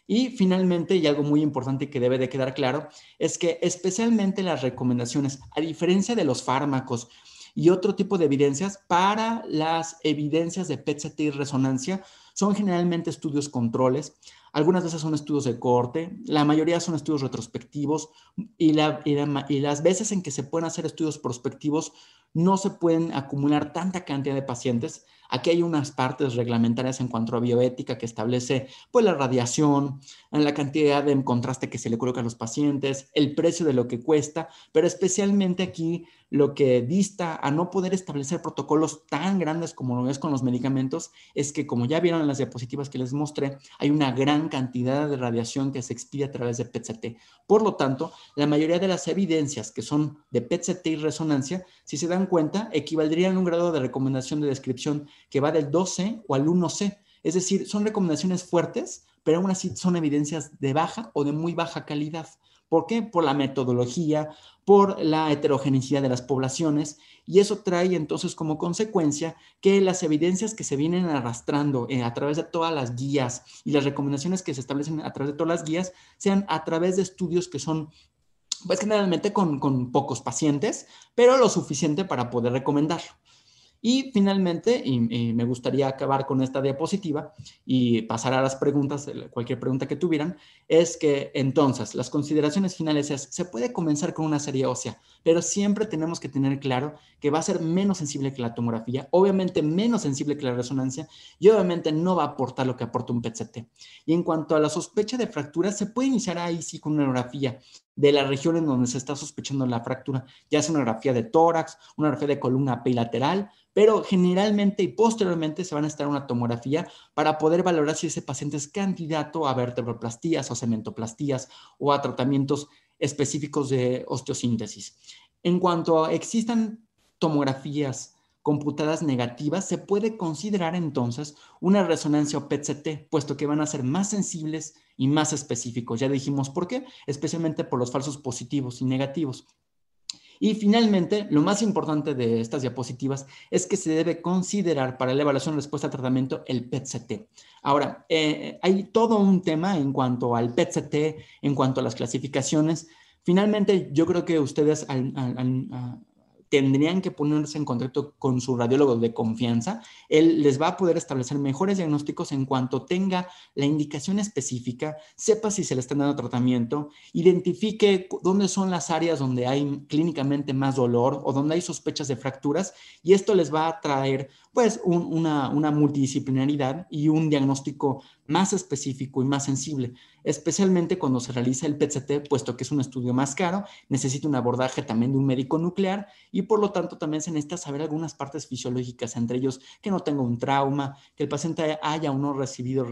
Y finalmente, y algo muy importante que debe de quedar claro, es que especialmente las recomendaciones, a diferencia de los fármacos y otro tipo de evidencias, para las evidencias de PET-CT y resonancia, son generalmente estudios controles. Algunas veces son estudios de cohorte, la mayoría son estudios retrospectivos y las veces en que se pueden hacer estudios prospectivos no se pueden acumular tanta cantidad de pacientes. Aquí hay unas partes reglamentarias en cuanto a bioética que establece pues la radiación, la cantidad de contraste que se le coloca a los pacientes, el precio de lo que cuesta, pero especialmente aquí lo que dista a no poder establecer protocolos tan grandes como lo es con los medicamentos es que, como ya vieron en las diapositivas que les mostré, hay una gran cantidad de radiación que se expide a través de PET-CT. Por lo tanto, la mayoría de las evidencias que son de PET-CT y resonancia, si se dan cuenta, equivaldrían a un grado de recomendación de descripción que va del 2C o al 1C. Es decir, son recomendaciones fuertes pero aún así son evidencias de baja o de muy baja calidad. ¿Por qué? Por la metodología, por la heterogeneidad de las poblaciones, y eso trae entonces como consecuencia que las evidencias que se vienen arrastrando a través de todas las guías y las recomendaciones que se establecen a través de todas las guías sean a través de estudios que son pues generalmente con pocos pacientes, pero lo suficiente para poder recomendarlo. Y finalmente, y me gustaría acabar con esta diapositiva y pasar a las preguntas, cualquier pregunta que tuvieran, es que entonces las consideraciones finales es, se puede comenzar con una serie ósea, pero siempre tenemos que tener claro que va a ser menos sensible que la tomografía, obviamente menos sensible que la resonancia y obviamente no va a aportar lo que aporta un PET-CT. Y en cuanto a la sospecha de fractura, se puede iniciar ahí sí con una ecografía de la región en donde se está sospechando la fractura, ya sea una ecografía de tórax, una ecografía de columna bilateral, pero generalmente y posteriormente se van a estar una tomografía para poder valorar si ese paciente es candidato a vertebroplastías o cementoplastías o a tratamientos específicos de osteosíntesis. En cuanto a existan tomografías computadas negativas, se puede considerar entonces una resonancia o PET-CT, puesto que van a ser más sensibles y más específicos. Ya dijimos por qué, especialmente por los falsos positivos y negativos. Y finalmente, lo más importante de estas diapositivas es que se debe considerar para la evaluación de respuesta al tratamiento el PET-CT. Ahora, hay todo un tema en cuanto al PET-CT, en cuanto a las clasificaciones. Finalmente, yo creo que ustedes tendrían que ponerse en contacto con su radiólogo de confianza. Él les va a poder establecer mejores diagnósticos en cuanto tenga la indicación específica, sepa si se le está dando tratamiento, identifique dónde son las áreas donde hay clínicamente más dolor o donde hay sospechas de fracturas, y esto les va a traer pues una multidisciplinaridad y un diagnóstico más específico y más sensible, especialmente cuando se realiza el PET-CT, puesto que es un estudio más caro, necesita un abordaje también de un médico nuclear y por lo tanto también se necesita saber algunas partes fisiológicas, entre ellos que no tenga un trauma, que el paciente haya o no recibido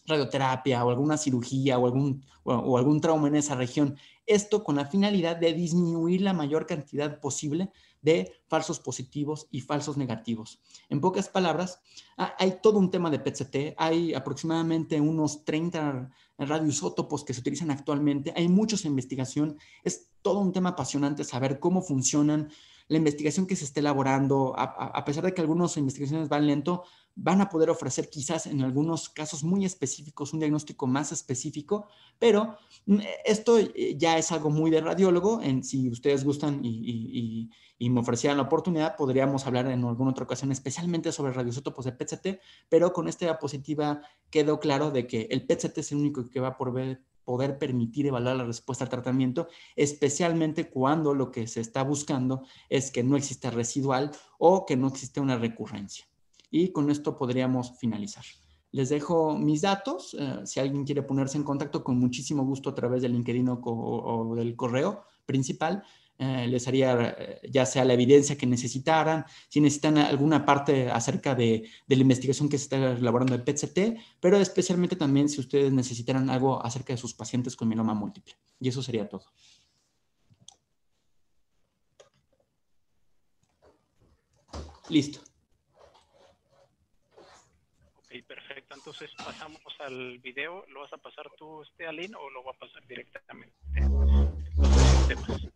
radioterapia o alguna cirugía o algún trauma en esa región. Esto con la finalidad de disminuir la mayor cantidad posible de falsos positivos y falsos negativos. En pocas palabras, hay todo un tema de PET-CT, hay aproximadamente unos 30 radioisótopos que se utilizan actualmente, hay muchos en investigación, es todo un tema apasionante saber cómo funcionan, la investigación que se esté elaborando, a pesar de que algunas investigaciones van lento, van a poder ofrecer quizás en algunos casos muy específicos un diagnóstico más específico, pero esto ya es algo muy de radiólogo. Si ustedes gustan y me ofrecieran la oportunidad, podríamos hablar en alguna otra ocasión especialmente sobre radioisótopos de PET-CT, pero con esta diapositiva quedó claro de que el PET-CT es el único que va a poder permitir evaluar la respuesta al tratamiento, especialmente cuando lo que se está buscando es que no exista residual o que no exista una recurrencia. Y con esto podríamos finalizar. Les dejo mis datos. Si alguien quiere ponerse en contacto, con muchísimo gusto a través del LinkedIn o del correo principal, les haría ya sea la evidencia que necesitaran, si necesitan alguna parte acerca de la investigación que se está elaborando de PET-CT, pero especialmente también si ustedes necesitaran algo acerca de sus pacientes con mieloma múltiple. Y eso sería todo. Listo. Ok, perfecto. Entonces pasamos al video. ¿Lo vas a pasar tú, Aline, o lo va a pasar directamente? Los temas.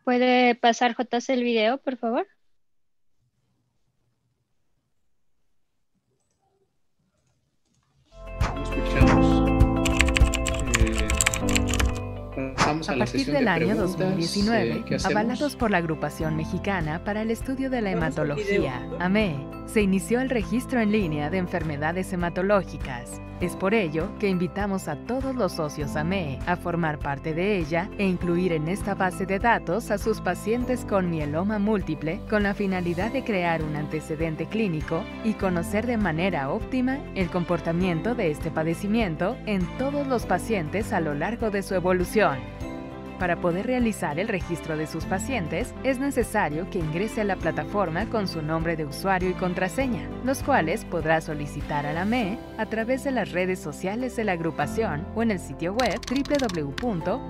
¿Puede pasar JC el video, por favor? A partir del año 2019, avalados por la Agrupación Mexicana para el Estudio de la Hematología, AME, se inició el registro en línea de enfermedades hematológicas. Es por ello que invitamos a todos los socios AME a formar parte de ella e incluir en esta base de datos a sus pacientes con mieloma múltiple con la finalidad de crear un antecedente clínico y conocer de manera óptima el comportamiento de este padecimiento en todos los pacientes a lo largo de su evolución. Para poder realizar el registro de sus pacientes, es necesario que ingrese a la plataforma con su nombre de usuario y contraseña, los cuales podrá solicitar a la AME a través de las redes sociales de la agrupación o en el sitio web www.ameac.org.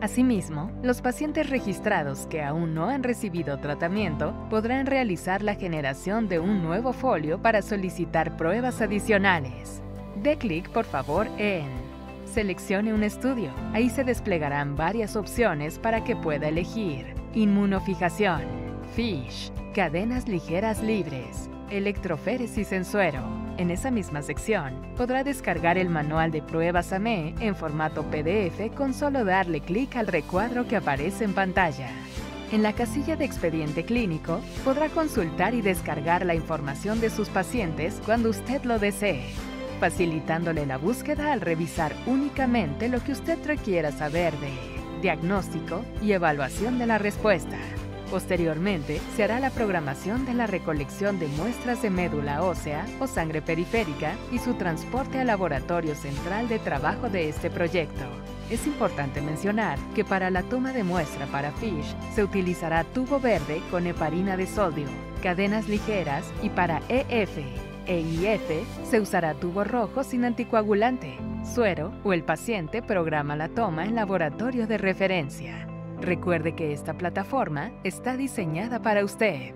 Asimismo, los pacientes registrados que aún no han recibido tratamiento podrán realizar la generación de un nuevo folio para solicitar pruebas adicionales. Dé clic, por favor, en Seleccione un estudio. Ahí se desplegarán varias opciones para que pueda elegir: inmunofijación, FISH, cadenas ligeras libres, electroféresis en suero. En esa misma sección, podrá descargar el manual de pruebas AME en formato PDF con solo darle clic al recuadro que aparece en pantalla. En la casilla de expediente clínico, podrá consultar y descargar la información de sus pacientes cuando usted lo desee, facilitándole la búsqueda al revisar únicamente lo que usted requiera saber de diagnóstico y evaluación de la respuesta. Posteriormente, se hará la programación de la recolección de muestras de médula ósea o sangre periférica y su transporte al laboratorio central de trabajo de este proyecto. Es importante mencionar que para la toma de muestra para FISH se utilizará tubo verde con heparina de sodio, cadenas ligeras, y para EF e IF se usará tubo rojo sin anticoagulante, suero, o el paciente programa la toma en laboratorio de referencia. Recuerde que esta plataforma está diseñada para usted.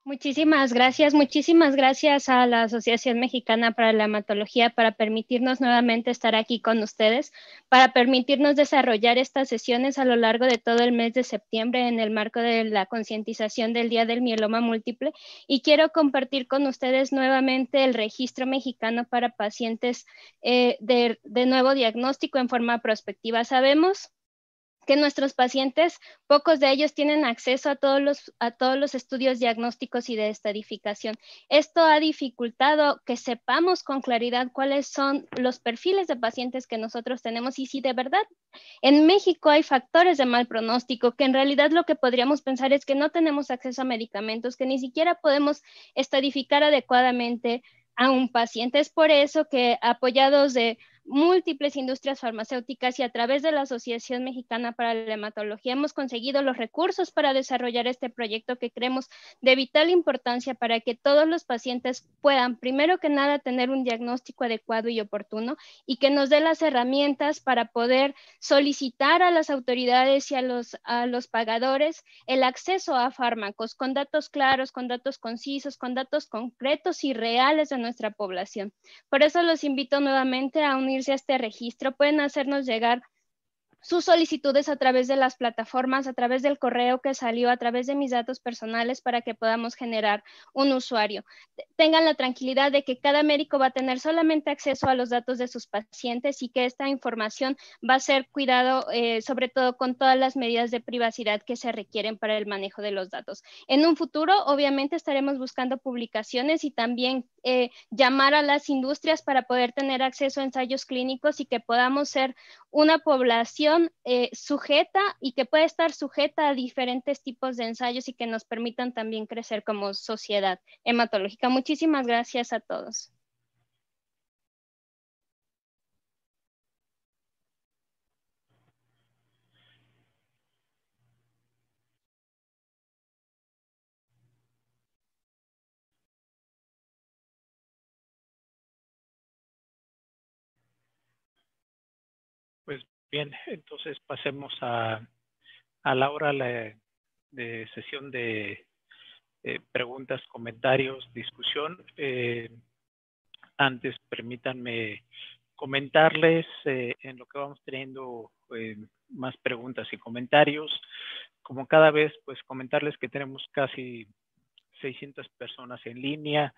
Muchísimas gracias a la Asociación Mexicana para la Hematología para permitirnos nuevamente estar aquí con ustedes, para permitirnos desarrollar estas sesiones a lo largo de todo el mes de septiembre en el marco de la concientización del Día del Mieloma Múltiple. Y quiero compartir con ustedes nuevamente el registro mexicano para pacientes de nuevo diagnóstico en forma prospectiva. Sabemos que nuestros pacientes, pocos de ellos tienen acceso a todos los estudios diagnósticos y de estadificación. Esto ha dificultado que sepamos con claridad cuáles son los perfiles de pacientes que nosotros tenemos y si de verdad en México hay factores de mal pronóstico, que en realidad lo que podríamos pensar es que no tenemos acceso a medicamentos, que ni siquiera podemos estadificar adecuadamente a un paciente. Es por eso que, apoyados de múltiples industrias farmacéuticas y a través de la Asociación Mexicana para la Hematología, hemos conseguido los recursos para desarrollar este proyecto que creemos de vital importancia para que todos los pacientes puedan, primero que nada, tener un diagnóstico adecuado y oportuno, y que nos dé las herramientas para poder solicitar a las autoridades y a los pagadores el acceso a fármacos con datos claros, con datos concisos, con datos concretos y reales de nuestra población. Por eso los invito nuevamente a unirse a este registro. Pueden hacernos llegar sus solicitudes a través de las plataformas, a través del correo que salió, a través de mis datos personales, para que podamos generar un usuario. Tengan la tranquilidad de que cada médico va a tener solamente acceso a los datos de sus pacientes y que esta información va a ser cuidado, sobre todo con todas las medidas de privacidad que se requieren para el manejo de los datos. En un futuro, obviamente, estaremos buscando publicaciones y también llamar a las industrias para poder tener acceso a ensayos clínicos y que podamos ser una población sujeta y que puede estar sujeta a diferentes tipos de ensayos y que nos permitan también crecer como sociedad hematológica. Muchísimas gracias a todos. Pues bien, entonces pasemos a la hora de sesión de preguntas, comentarios, discusión. Antes, permítanme comentarles en lo que vamos teniendo más preguntas y comentarios. Como cada vez, pues comentarles que tenemos casi 600 personas en línea,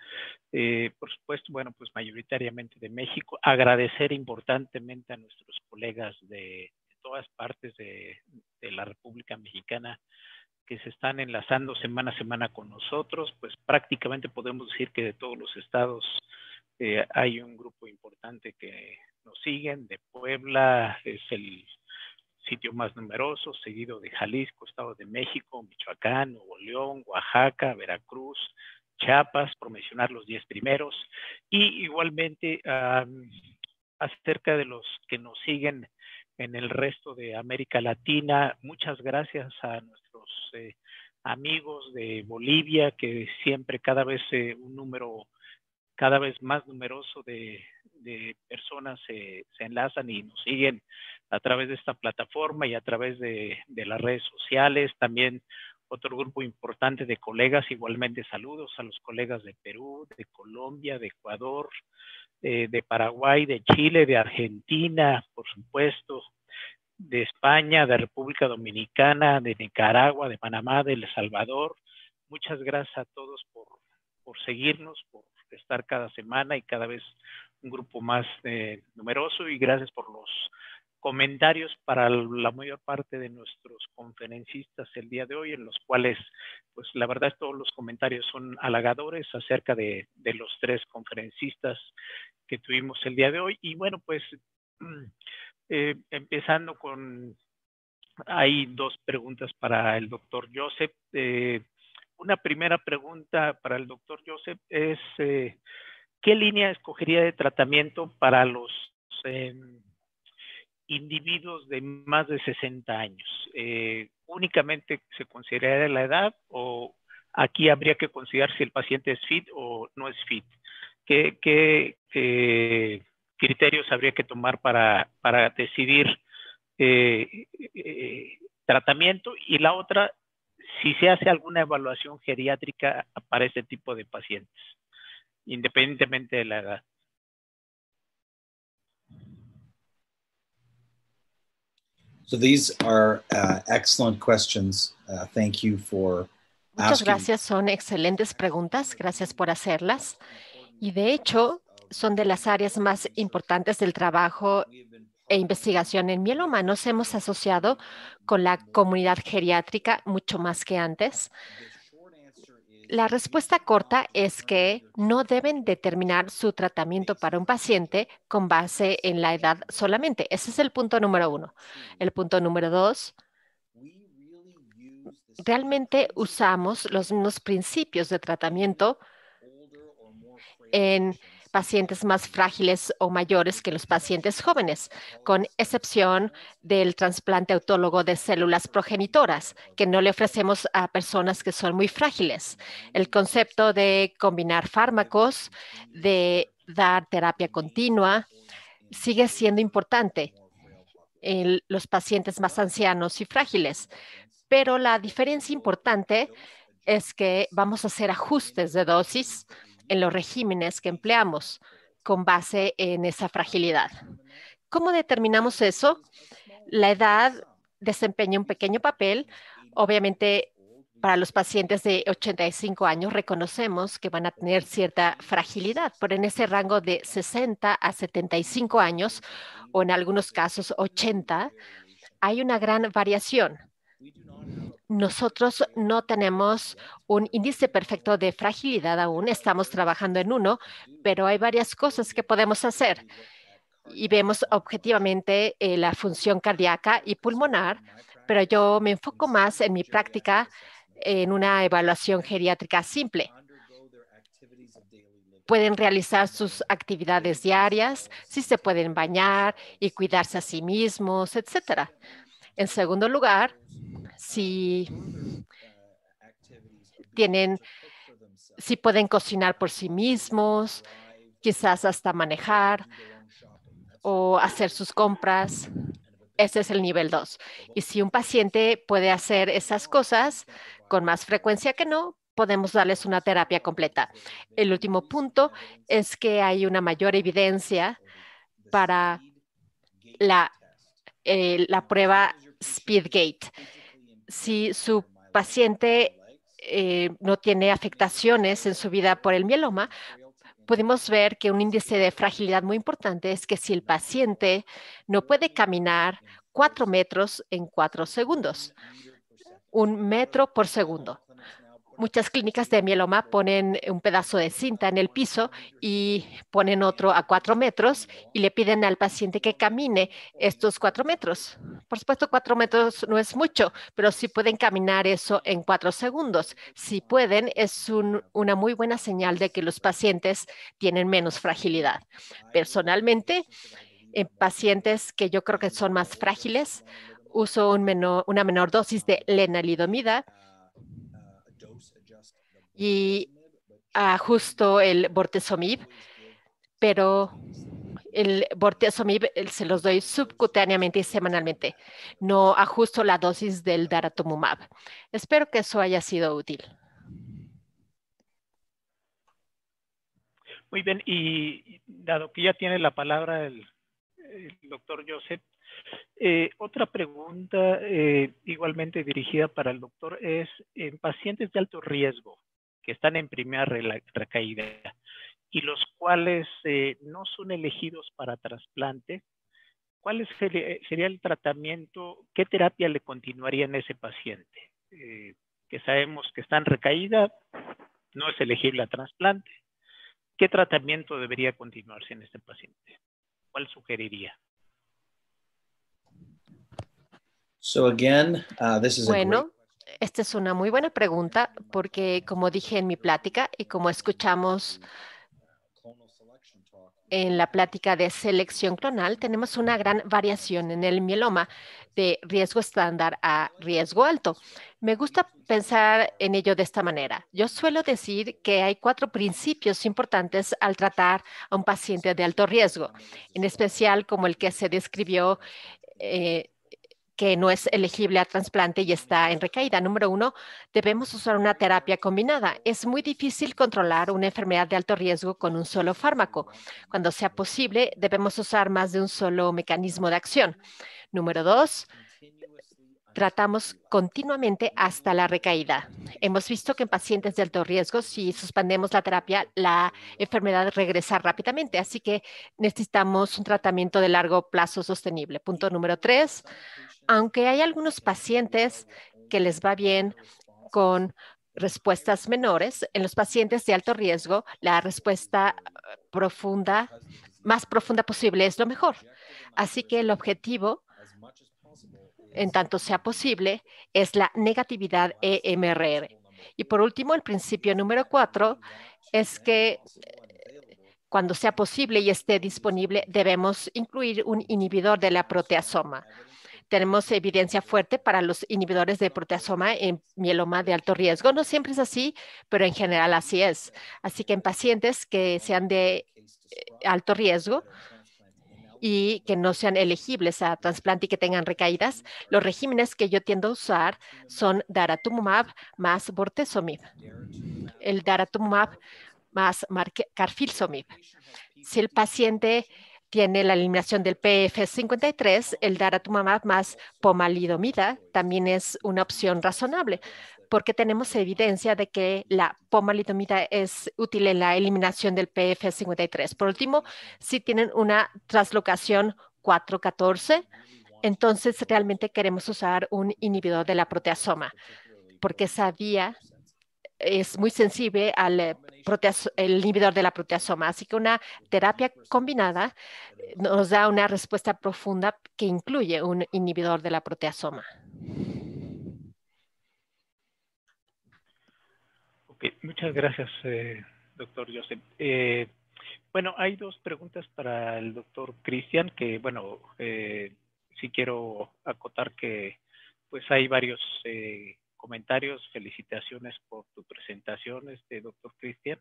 por supuesto, bueno, pues mayoritariamente de México. Agradecer importantemente a nuestros colegas de todas partes de la República Mexicana que se están enlazando semana a semana con nosotros. Pues prácticamente podemos decir que de todos los estados hay un grupo importante que nos siguen. De Puebla es el sitio más numeroso, seguido de Jalisco, Estado de México, Michoacán, Nuevo León, Oaxaca, Veracruz, Chiapas, por mencionar los 10 primeros, y igualmente acerca de los que nos siguen en el resto de América Latina. Muchas gracias a nuestros amigos de Bolivia, que siempre cada vez un número cada vez más numeroso de personas se enlazan y nos siguen a través de esta plataforma y a través de las redes sociales. También otro grupo importante de colegas, igualmente saludos a los colegas de Perú, de Colombia, de Ecuador, de Paraguay, de Chile, de Argentina, por supuesto, de España, de República Dominicana, de Nicaragua, de Panamá, de El Salvador. Muchas gracias a todos por seguirnos, por estar cada semana y cada vez un grupo más numeroso, y gracias por los comentarios para la mayor parte de nuestros conferencistas el día de hoy, en los cuales, pues la verdad, todos los comentarios son halagadores acerca de los 3 conferencistas que tuvimos el día de hoy. Y bueno, pues empezando con, hay 2 preguntas para el doctor Joseph. Una primera pregunta para el doctor Joseph es, ¿qué línea escogería de tratamiento para los individuos de más de 60 años? ¿Únicamente se consideraría la edad, o aquí habría que considerar si el paciente es fit o no es fit? ¿Qué criterios habría que tomar para decidir tratamiento? Y la otra, si se hace alguna evaluación geriátrica para este tipo de pacientes, independientemente de la edad. So these are excellent questions. Thank you for Muchas gracias, son excelentes preguntas. Gracias por hacerlas. Y de hecho, son de las áreas más importantes del trabajo e investigación en mieloma. Nos hemos asociado con la comunidad geriátrica mucho más que antes. La respuesta corta es que no deben determinar su tratamiento para un paciente con base en la edad solamente. Ese es el punto número 1. El punto número 2, realmente usamos los mismos principios de tratamiento en pacientes más frágiles o mayores que los pacientes jóvenes, con excepción del trasplante autólogo de células progenitoras, que no le ofrecemos a personas que son muy frágiles. El concepto de combinar fármacos, de dar terapia continua, sigue siendo importante en los pacientes más ancianos y frágiles, pero la diferencia importante es que vamos a hacer ajustes de dosis en los regímenes que empleamos con base en esa fragilidad. ¿Cómo determinamos eso? La edad desempeña un pequeño papel. Obviamente, para los pacientes de 85 años reconocemos que van a tener cierta fragilidad, pero en ese rango de 60 a 75 años, o en algunos casos 80, hay una gran variación. Nosotros no tenemos un índice perfecto de fragilidad aún, estamos trabajando en uno, pero hay varias cosas que podemos hacer. Y vemos objetivamente la función cardíaca y pulmonar, pero yo me enfoco más en mi práctica en una evaluación geriátrica simple. Pueden realizar sus actividades diarias, si se pueden bañar y cuidarse a sí mismos, etcétera. En segundo lugar, si pueden cocinar por sí mismos, quizás hasta manejar o hacer sus compras. Ese es el nivel 2. Y si un paciente puede hacer esas cosas con más frecuencia que no, podemos darles una terapia completa. El último punto es que hay una mayor evidencia para la prueba SpeedGate. Si su paciente no tiene afectaciones en su vida por el mieloma, podemos ver que un índice de fragilidad muy importante es que si el paciente no puede caminar 4 metros en 4 segundos, 1 metro por segundo, Muchas clínicas de mieloma ponen un pedazo de cinta en el piso y ponen otro a 4 metros y le piden al paciente que camine estos 4 metros. Por supuesto, 4 metros no es mucho, pero si pueden caminar eso en 4 segundos. Si pueden, es una muy buena señal de que los pacientes tienen menos fragilidad. Personalmente, en pacientes que yo creo que son más frágiles, uso una menor dosis de lenalidomida y ajusto el bortezomib, pero el bortezomib se los doy subcutáneamente y semanalmente. No ajusto la dosis del daratumumab. Espero que eso haya sido útil. Muy bien, y dado que ya tiene la palabra el doctor Joseph, otra pregunta igualmente dirigida para el doctor es, en pacientes de alto riesgo que están en primera recaída y los cuales no son elegidos para trasplante, ¿cuál sería el tratamiento? ¿Qué terapia le continuaría en ese paciente? Que sabemos que está en recaída, no es elegible a trasplante. ¿Qué tratamiento debería continuarse en este paciente? ¿Cuál sugeriría? Bueno, esta es una muy buena pregunta porque, como dije en mi plática y como escuchamos en la plática de selección clonal, tenemos una gran variación en el mieloma de riesgo estándar a riesgo alto. Me gusta pensar en ello de esta manera. Yo suelo decir que hay 4 principios importantes al tratar a un paciente de alto riesgo, en especial como el que se describió que no es elegible a trasplante y está en recaída. Número 1, debemos usar una terapia combinada. Es muy difícil controlar una enfermedad de alto riesgo con un solo fármaco. Cuando sea posible, debemos usar más de un solo mecanismo de acción. Número 2, tratamos continuamente hasta la recaída. Hemos visto que en pacientes de alto riesgo, si suspendemos la terapia, la enfermedad regresa rápidamente. Así que necesitamos un tratamiento de largo plazo sostenible. Punto número 3, aunque hay algunos pacientes que les va bien con respuestas menores, en los pacientes de alto riesgo, la respuesta más profunda posible es lo mejor. Así que el objetivo, en tanto sea posible, es la negatividad EMRR. Y por último, el principio número 4 es que cuando sea posible y esté disponible, debemos incluir un inhibidor de la proteasoma. Tenemos evidencia fuerte para los inhibidores de proteasoma en mieloma de alto riesgo. No siempre es así, pero en general así es. Así que en pacientes que sean de alto riesgo y que no sean elegibles a trasplante y que tengan recaídas, los regímenes que yo tiendo a usar son daratumumab más bortezomib. El daratumumab más carfilzomib. Si el paciente tiene la eliminación del PF53, el daratumumab más pomalidomida también es una opción razonable, porque tenemos evidencia de que la pomalidomida es útil en la eliminación del PF53. Por último, si tienen una translocación 414, entonces realmente queremos usar un inhibidor de la proteasoma, porque esa vía es muy sensible al el inhibidor de la proteasoma. Así que una terapia combinada nos da una respuesta profunda que incluye un inhibidor de la proteasoma. Ok, muchas gracias, doctor Joseph. Bueno, hay 2 preguntas para el doctor Cristian, que bueno, sí quiero acotar que pues hay varios comentarios, felicitaciones por tu presentación, doctor Cristian.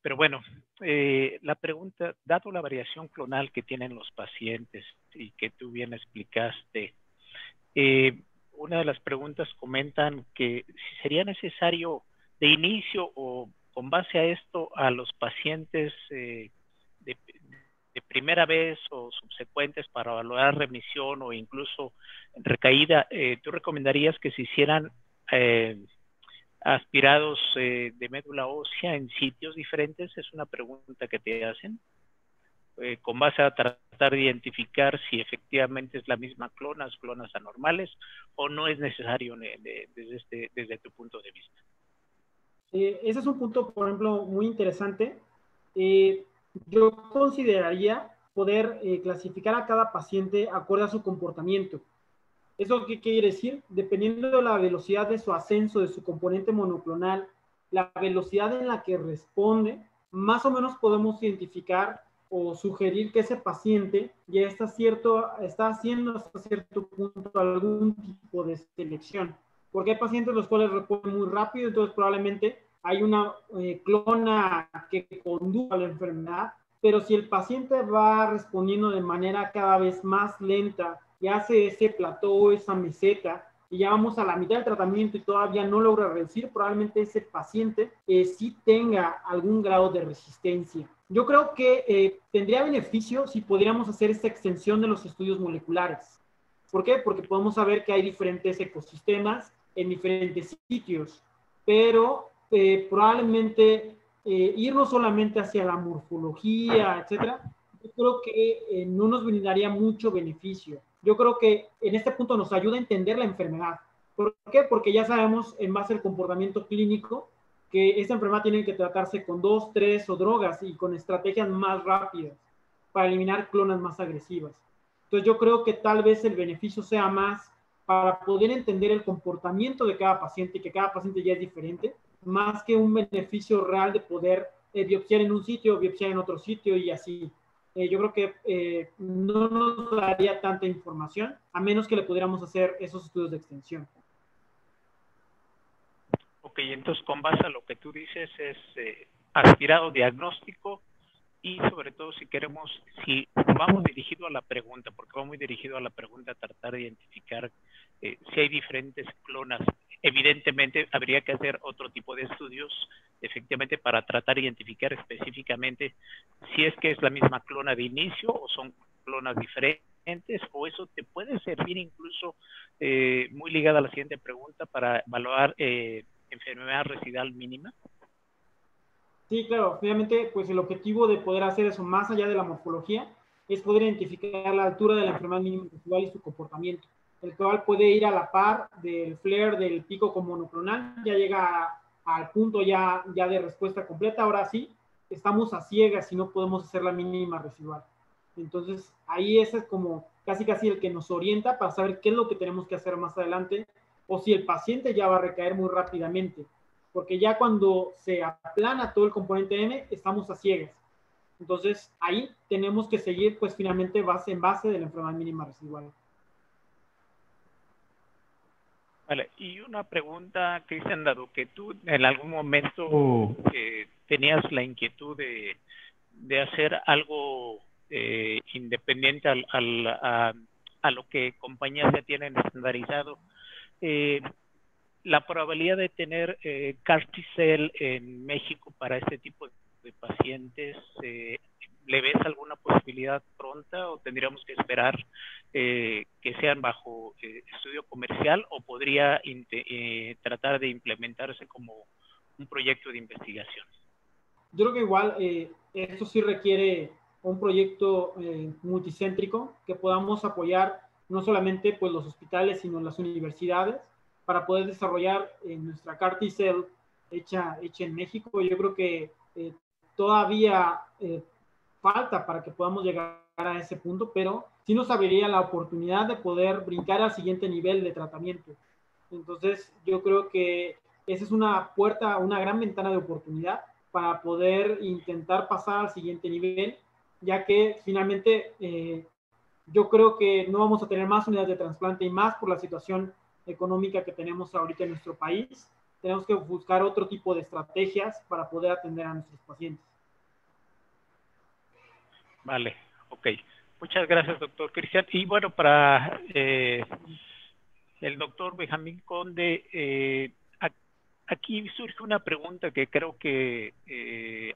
Pero bueno, la pregunta, dado la variación clonal que tienen los pacientes y que tú bien explicaste, una de las preguntas comentan que si sería necesario de inicio o con base a esto a los pacientes de primera vez o subsecuentes para valorar remisión o incluso recaída, ¿tú recomendarías que se hicieran aspirados de médula ósea en sitios diferentes? Es una pregunta que te hacen con base a tratar de identificar si efectivamente es la misma clonas anormales o no es necesario desde tu punto de vista. Ese es un punto, por ejemplo, muy interesante. Yo consideraría poder clasificar a cada paciente acorde a su comportamiento. ¿Eso qué quiere decir? Dependiendo de la velocidad de su ascenso, de su componente monoclonal, la velocidad en la que responde, más o menos podemos identificar o sugerir que ese paciente ya está haciendo hasta cierto punto algún tipo de selección. Porque hay pacientes los cuales responden muy rápido, entonces probablemente hay una clona que conduce a la enfermedad, pero si el paciente va respondiendo de manera cada vez más lenta y hace ese plató, esa meseta, y ya vamos a la mitad del tratamiento y todavía no logra reducir, probablemente ese paciente sí tenga algún grado de resistencia. Yo creo que tendría beneficio si pudiéramos hacer esta extensión de los estudios moleculares. ¿Por qué? Porque podemos saber que hay diferentes ecosistemas en diferentes sitios, pero probablemente irnos solamente hacia la morfología, etcétera, yo creo que no nos brindaría mucho beneficio. Yo creo que en este punto nos ayuda a entender la enfermedad. ¿Por qué? Porque ya sabemos en base al comportamiento clínico que esta enfermedad tiene que tratarse con 2, 3 o drogas y con estrategias más rápidas para eliminar clonas más agresivas. Entonces yo creo que tal vez el beneficio sea más para poder entender el comportamiento de cada paciente y que cada paciente ya es diferente, más que un beneficio real de poder biopsiar en un sitio, biopsiar en otro sitio y así. Yo creo que no nos daría tanta información, a menos que le pudiéramos hacer esos estudios de extensión. Ok, entonces con base a lo que tú dices es aspirado diagnóstico y sobre todo si vamos dirigido a la pregunta, porque va muy dirigido a la pregunta a tratar de identificar si hay diferentes clonas. Evidentemente habría que hacer otro tipo de estudios, efectivamente, para tratar de identificar específicamente si es que es la misma clona de inicio o son clonas diferentes, o eso te puede servir incluso muy ligada a la siguiente pregunta para evaluar enfermedad residual mínima. Sí, claro, obviamente, pues el objetivo de poder hacer eso más allá de la morfología es poder identificar la altura de la enfermedad mínima residual y su comportamiento, el cual puede ir a la par del flare del pico con monoclonal, ya llega al punto ya de respuesta completa. Ahora sí, estamos a ciegas y no podemos hacer la mínima residual. Entonces, ahí ese es como casi el que nos orienta para saber qué es lo que tenemos que hacer más adelante, o si el paciente ya va a recaer muy rápidamente, porque ya cuando se aplana todo el componente M, estamos a ciegas. Entonces, ahí tenemos que seguir, pues, finalmente en base de la enfermedad mínima residual. Vale, y una pregunta, Cristian, dado que tú en algún momento tenías la inquietud de hacer algo independiente a lo que compañías ya tienen estandarizado, la probabilidad de tener CAR T-cell en México para este tipo de pacientes, ¿le ves alguna posibilidad pronta o tendríamos que esperar que sean bajo estudio comercial, o podría tratar de implementarse como un proyecto de investigación? Yo creo que igual esto sí requiere un proyecto multicéntrico que podamos apoyar no solamente pues los hospitales, sino las universidades, para poder desarrollar nuestra CAR T-cell hecha en México. Yo creo que todavía falta para que podamos llegar a ese punto, pero sí nos abriría la oportunidad de poder brincar al siguiente nivel de tratamiento. Entonces, yo creo que esa es una puerta, una gran ventana de oportunidad para poder intentar pasar al siguiente nivel, ya que finalmente yo creo que no vamos a tener más unidades de trasplante, y más por la situación económica que tenemos ahorita en nuestro país. Tenemos que buscar otro tipo de estrategias para poder atender a nuestros pacientes. Vale, ok. Muchas gracias, doctor Cristian. Y bueno, para el doctor Benjamín Conde, aquí surge una pregunta que creo que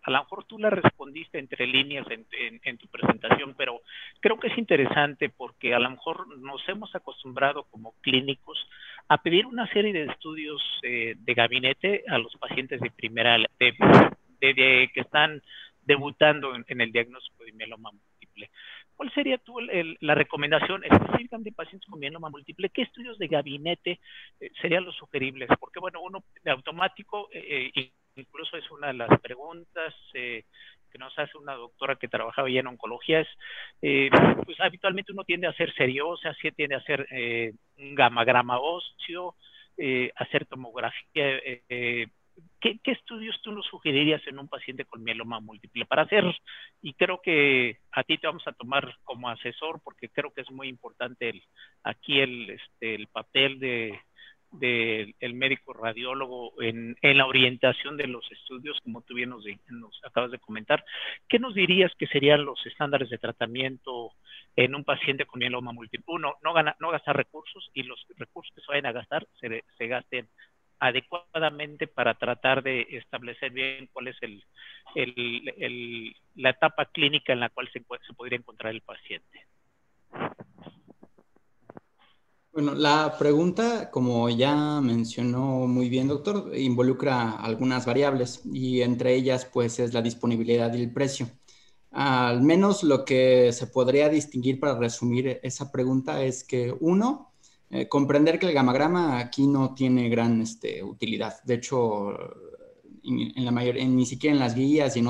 a lo mejor tú la respondiste entre líneas en tu presentación, pero creo que es interesante porque a lo mejor nos hemos acostumbrado como clínicos a pedir una serie de estudios de gabinete a los pacientes de primera, que están debutando en el diagnóstico de mieloma múltiple. ¿Cuál sería la recomendación específicamente de pacientes con mieloma múltiple? ¿Qué estudios de gabinete serían los sugeribles? Porque, bueno, uno de automático, incluso es una de las preguntas que nos hace una doctora que trabajaba ya en oncología, es, pues habitualmente uno tiende a hacer seriosa, sí tiende a hacer un gamagrama óseo, hacer tomografía. ¿Qué estudios tú nos sugerirías en un paciente con mieloma múltiple para hacer? Y creo que a ti te vamos a tomar como asesor, porque creo que es muy importante aquí el papel del médico radiólogo en la orientación de los estudios, como tú bien nos acabas de comentar. ¿Qué nos dirías que serían los estándares de tratamiento en un paciente con mieloma múltiple? Uno, no gastar recursos, y los recursos que se vayan a gastar se gasten adecuadamente para tratar de establecer bien cuál es la etapa clínica en la cual se podría encontrar el paciente. Bueno, la pregunta, como ya mencionó muy bien, doctor, involucra algunas variables y entre ellas, pues, es la disponibilidad y el precio. Al menos lo que se podría distinguir para resumir esa pregunta es que, uno, comprender que el gamagrama aquí no tiene gran utilidad. De hecho, ni siquiera en las guías y en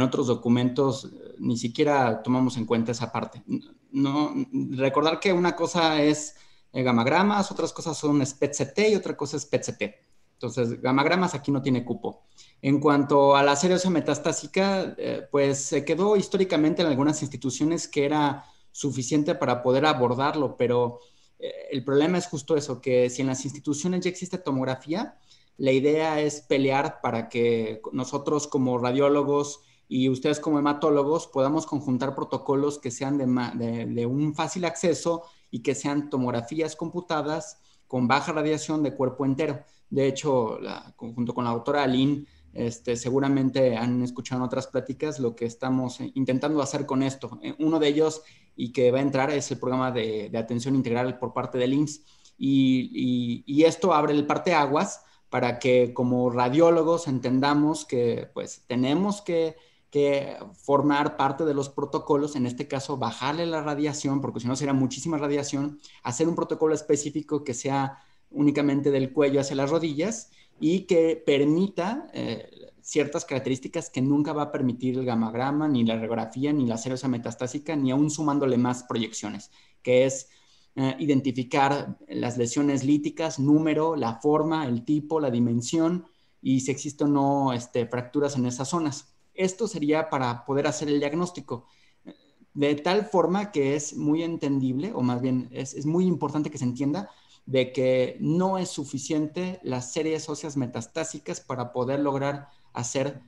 otros documentos ni siquiera tomamos en cuenta esa parte. No, recordar que una cosa es gamagramas, otras cosas son SPECT-CT y otra cosa es PET-CT. Entonces, gamagramas aquí no tiene cupo. En cuanto a la serosa metastásica, pues se quedó históricamente en algunas instituciones que era suficiente para poder abordarlo, pero el problema es justo eso, que si en las instituciones ya existe tomografía, la idea es pelear para que nosotros como radiólogos y ustedes como hematólogos podamos conjuntar protocolos que sean de un fácil acceso y que sean tomografías computadas con baja radiación de cuerpo entero. De hecho, junto con la doctora Aline, seguramente han escuchado en otras pláticas lo que estamos intentando hacer con esto. Uno de ellos, y que va a entrar, es el programa de atención integral por parte del IMSS. Y esto abre el parteaguas para que como radiólogos entendamos que pues tenemos que formar parte de los protocolos, en este caso bajarle la radiación, porque si no sería muchísima radiación, hacer un protocolo específico que sea únicamente del cuello hacia las rodillas y que permita ciertas características que nunca va a permitir el gamagrama, ni la radiografía, ni la serosa metastásica, ni aún sumándole más proyecciones, que es identificar las lesiones líticas, número, la forma, el tipo, la dimensión y si existe o no fracturas en esas zonas. Esto sería para poder hacer el diagnóstico de tal forma que es muy entendible, o más bien es muy importante que se entienda de que no es suficiente las series óseas metastásicas para poder lograr hacer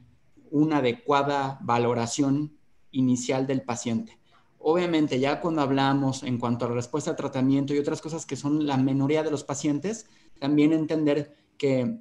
una adecuada valoración inicial del paciente. Obviamente, ya cuando hablamos en cuanto a la respuesta al tratamiento y otras cosas que son la minoría de los pacientes, también entender que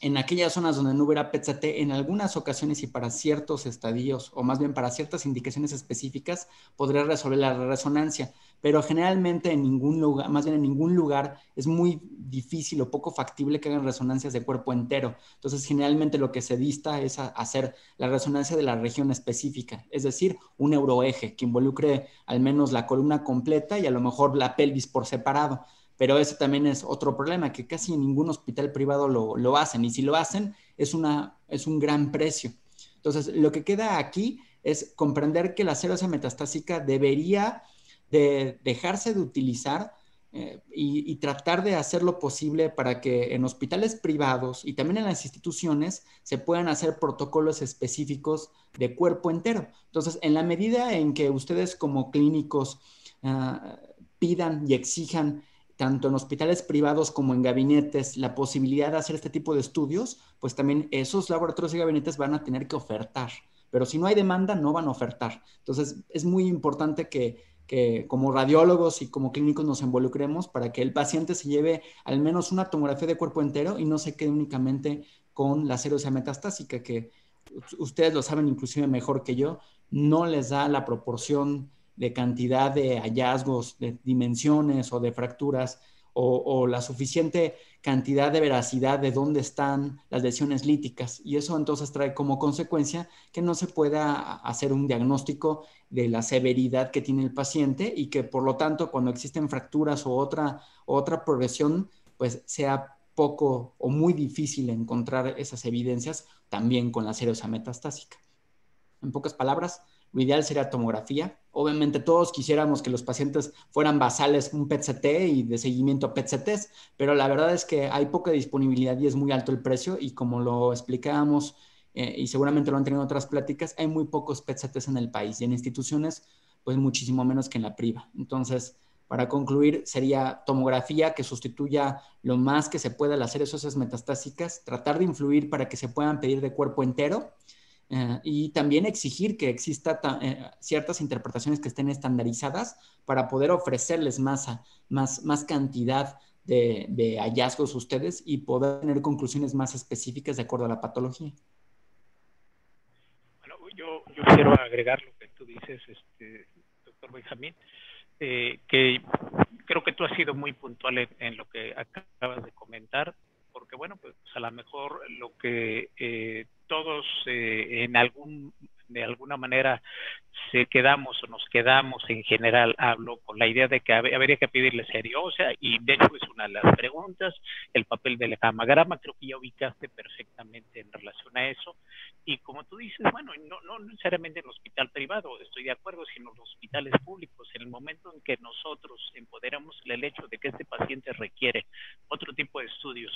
en aquellas zonas donde no hubiera PET-CT, en algunas ocasiones y para ciertos estadios, o más bien para ciertas indicaciones específicas, podría resolver la resonancia. Pero generalmente en ningún lugar, más bien en ningún lugar, es muy difícil o poco factible que hagan resonancias de cuerpo entero. Entonces, generalmente lo que se dista es hacer la resonancia de la región específica, es decir, un euroeje que involucre al menos la columna completa y a lo mejor la pelvis por separado. Pero eso también es otro problema, que casi ningún hospital privado lo hacen. Y si lo hacen, es un gran precio. Entonces, lo que queda aquí es comprender que la serosa metastásica debería de dejarse de utilizar y tratar de hacer lo posible para que en hospitales privados y también en las instituciones se puedan hacer protocolos específicos de cuerpo entero. Entonces, en la medida en que ustedes como clínicos pidan y exijan tanto en hospitales privados como en gabinetes, la posibilidad de hacer este tipo de estudios, pues también esos laboratorios y gabinetes van a tener que ofertar. Pero si no hay demanda, no van a ofertar. Entonces, es muy importante que como radiólogos y como clínicos nos involucremos para que el paciente se lleve al menos una tomografía de cuerpo entero y no se quede únicamente con la serosa metastásica, que ustedes lo saben inclusive mejor que yo, no les da la proporción de cantidad de hallazgos, de dimensiones o de fracturas o la suficiente cantidad de veracidad de dónde están las lesiones líticas. Y eso entonces trae como consecuencia que no se pueda hacer un diagnóstico de la severidad que tiene el paciente y que por lo tanto cuando existen fracturas o otra progresión, pues sea poco o muy difícil encontrar esas evidencias también con la serosa metastásica. En pocas palabras, lo ideal sería tomografía. Obviamente todos quisiéramos que los pacientes fueran basales un PET-CT y de seguimiento PET-CTs, pero la verdad es que hay poca disponibilidad y es muy alto el precio, y como lo explicábamos y seguramente lo han tenido en otras pláticas, hay muy pocos PET-CTs en el país y en instituciones pues muchísimo menos que en la priva. Entonces, para concluir, sería tomografía que sustituya lo más que se pueda las series óseas metastásicas, tratar de influir para que se puedan pedir de cuerpo entero, y también exigir que exista ciertas interpretaciones que estén estandarizadas para poder ofrecerles más cantidad de hallazgos a ustedes y poder tener conclusiones más específicas de acuerdo a la patología. Bueno, yo quiero agregar lo que tú dices, doctor Benjamín, que creo que tú has sido muy puntual en lo que acabas de comentar, porque bueno, pues a lo mejor lo que todos de alguna manera nos quedamos en general, hablo con la idea de que habría que pedirle serie ósea, y de hecho es una de las preguntas, el papel del gammagrama, creo que ya ubicaste perfectamente en relación a eso, y como tú dices, bueno, no necesariamente en el hospital privado, estoy de acuerdo, sino en los hospitales públicos, en el momento en que nosotros empoderamos el hecho de que este paciente requiere otro tipo de estudios,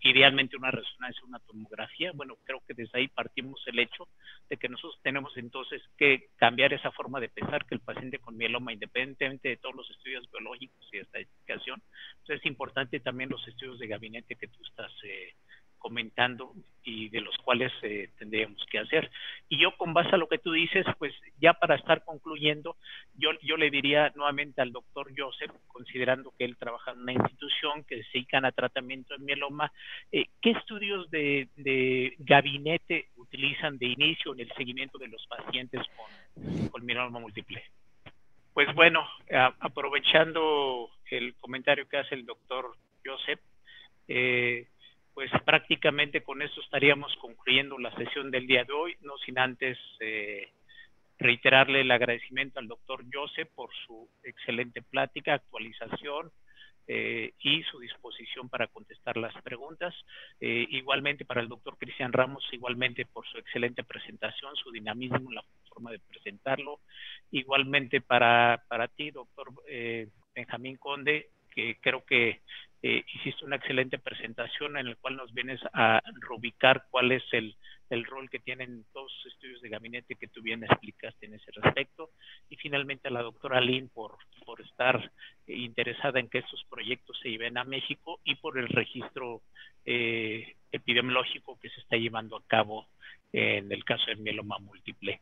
idealmente una resonancia, una tomografía, bueno, creo que desde ahí partimos el hecho de que nosotros tenemos entonces que cambiar esa forma de pensar, que el paciente con mieloma, independientemente de todos los estudios biológicos y esta explicación, pues es importante también los estudios de gabinete que tú estás comentando y de los cuales tendríamos que hacer. Y yo, con base a lo que tú dices, pues ya para estar concluyendo, yo le diría nuevamente al doctor Joseph, considerando que él trabaja en una institución que se dedica a tratamiento de mieloma, ¿qué estudios de gabinete utilizan de inicio en el seguimiento de los pacientes con mieloma múltiple? Pues bueno, aprovechando el comentario que hace el doctor Joseph, pues prácticamente con esto estaríamos concluyendo la sesión del día de hoy, no sin antes reiterarle el agradecimiento al doctor Joseph por su excelente plática, actualización y su disposición para contestar las preguntas. Igualmente para el doctor Cristian Ramos, igualmente por su excelente presentación, su dinamismo, la forma de presentarlo. Igualmente para ti, doctor Benjamín Conde, que creo que hiciste una excelente presentación en la cual nos vienes a reubicar cuál es el rol que tienen todos los estudios de gabinete que tú bien explicaste en ese respecto. Y finalmente a la doctora Lynn por estar interesada en que estos proyectos se lleven a México y por el registro epidemiológico que se está llevando a cabo en el caso del mieloma múltiple.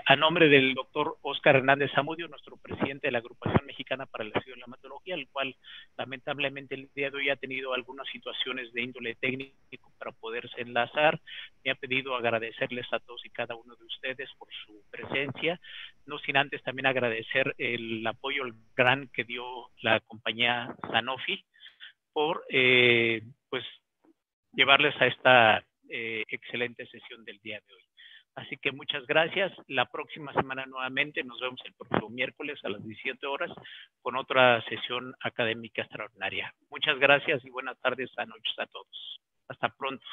A nombre del doctor Óscar Hernández Zamudio, nuestro presidente de la Agrupación Mexicana para el Estudio de la Hematología, el cual lamentablemente el día de hoy ha tenido algunas situaciones de índole técnico para poderse enlazar, me ha pedido agradecerles a todos y cada uno de ustedes por su presencia, no sin antes también agradecer el apoyo gran que dio la compañía Sanofi por pues llevarles a esta excelente sesión del día de hoy. Así que muchas gracias. La próxima semana nuevamente nos vemos el próximo miércoles a las 17 horas con otra sesión académica extraordinaria. Muchas gracias y buenas tardes a noches a todos. Hasta pronto.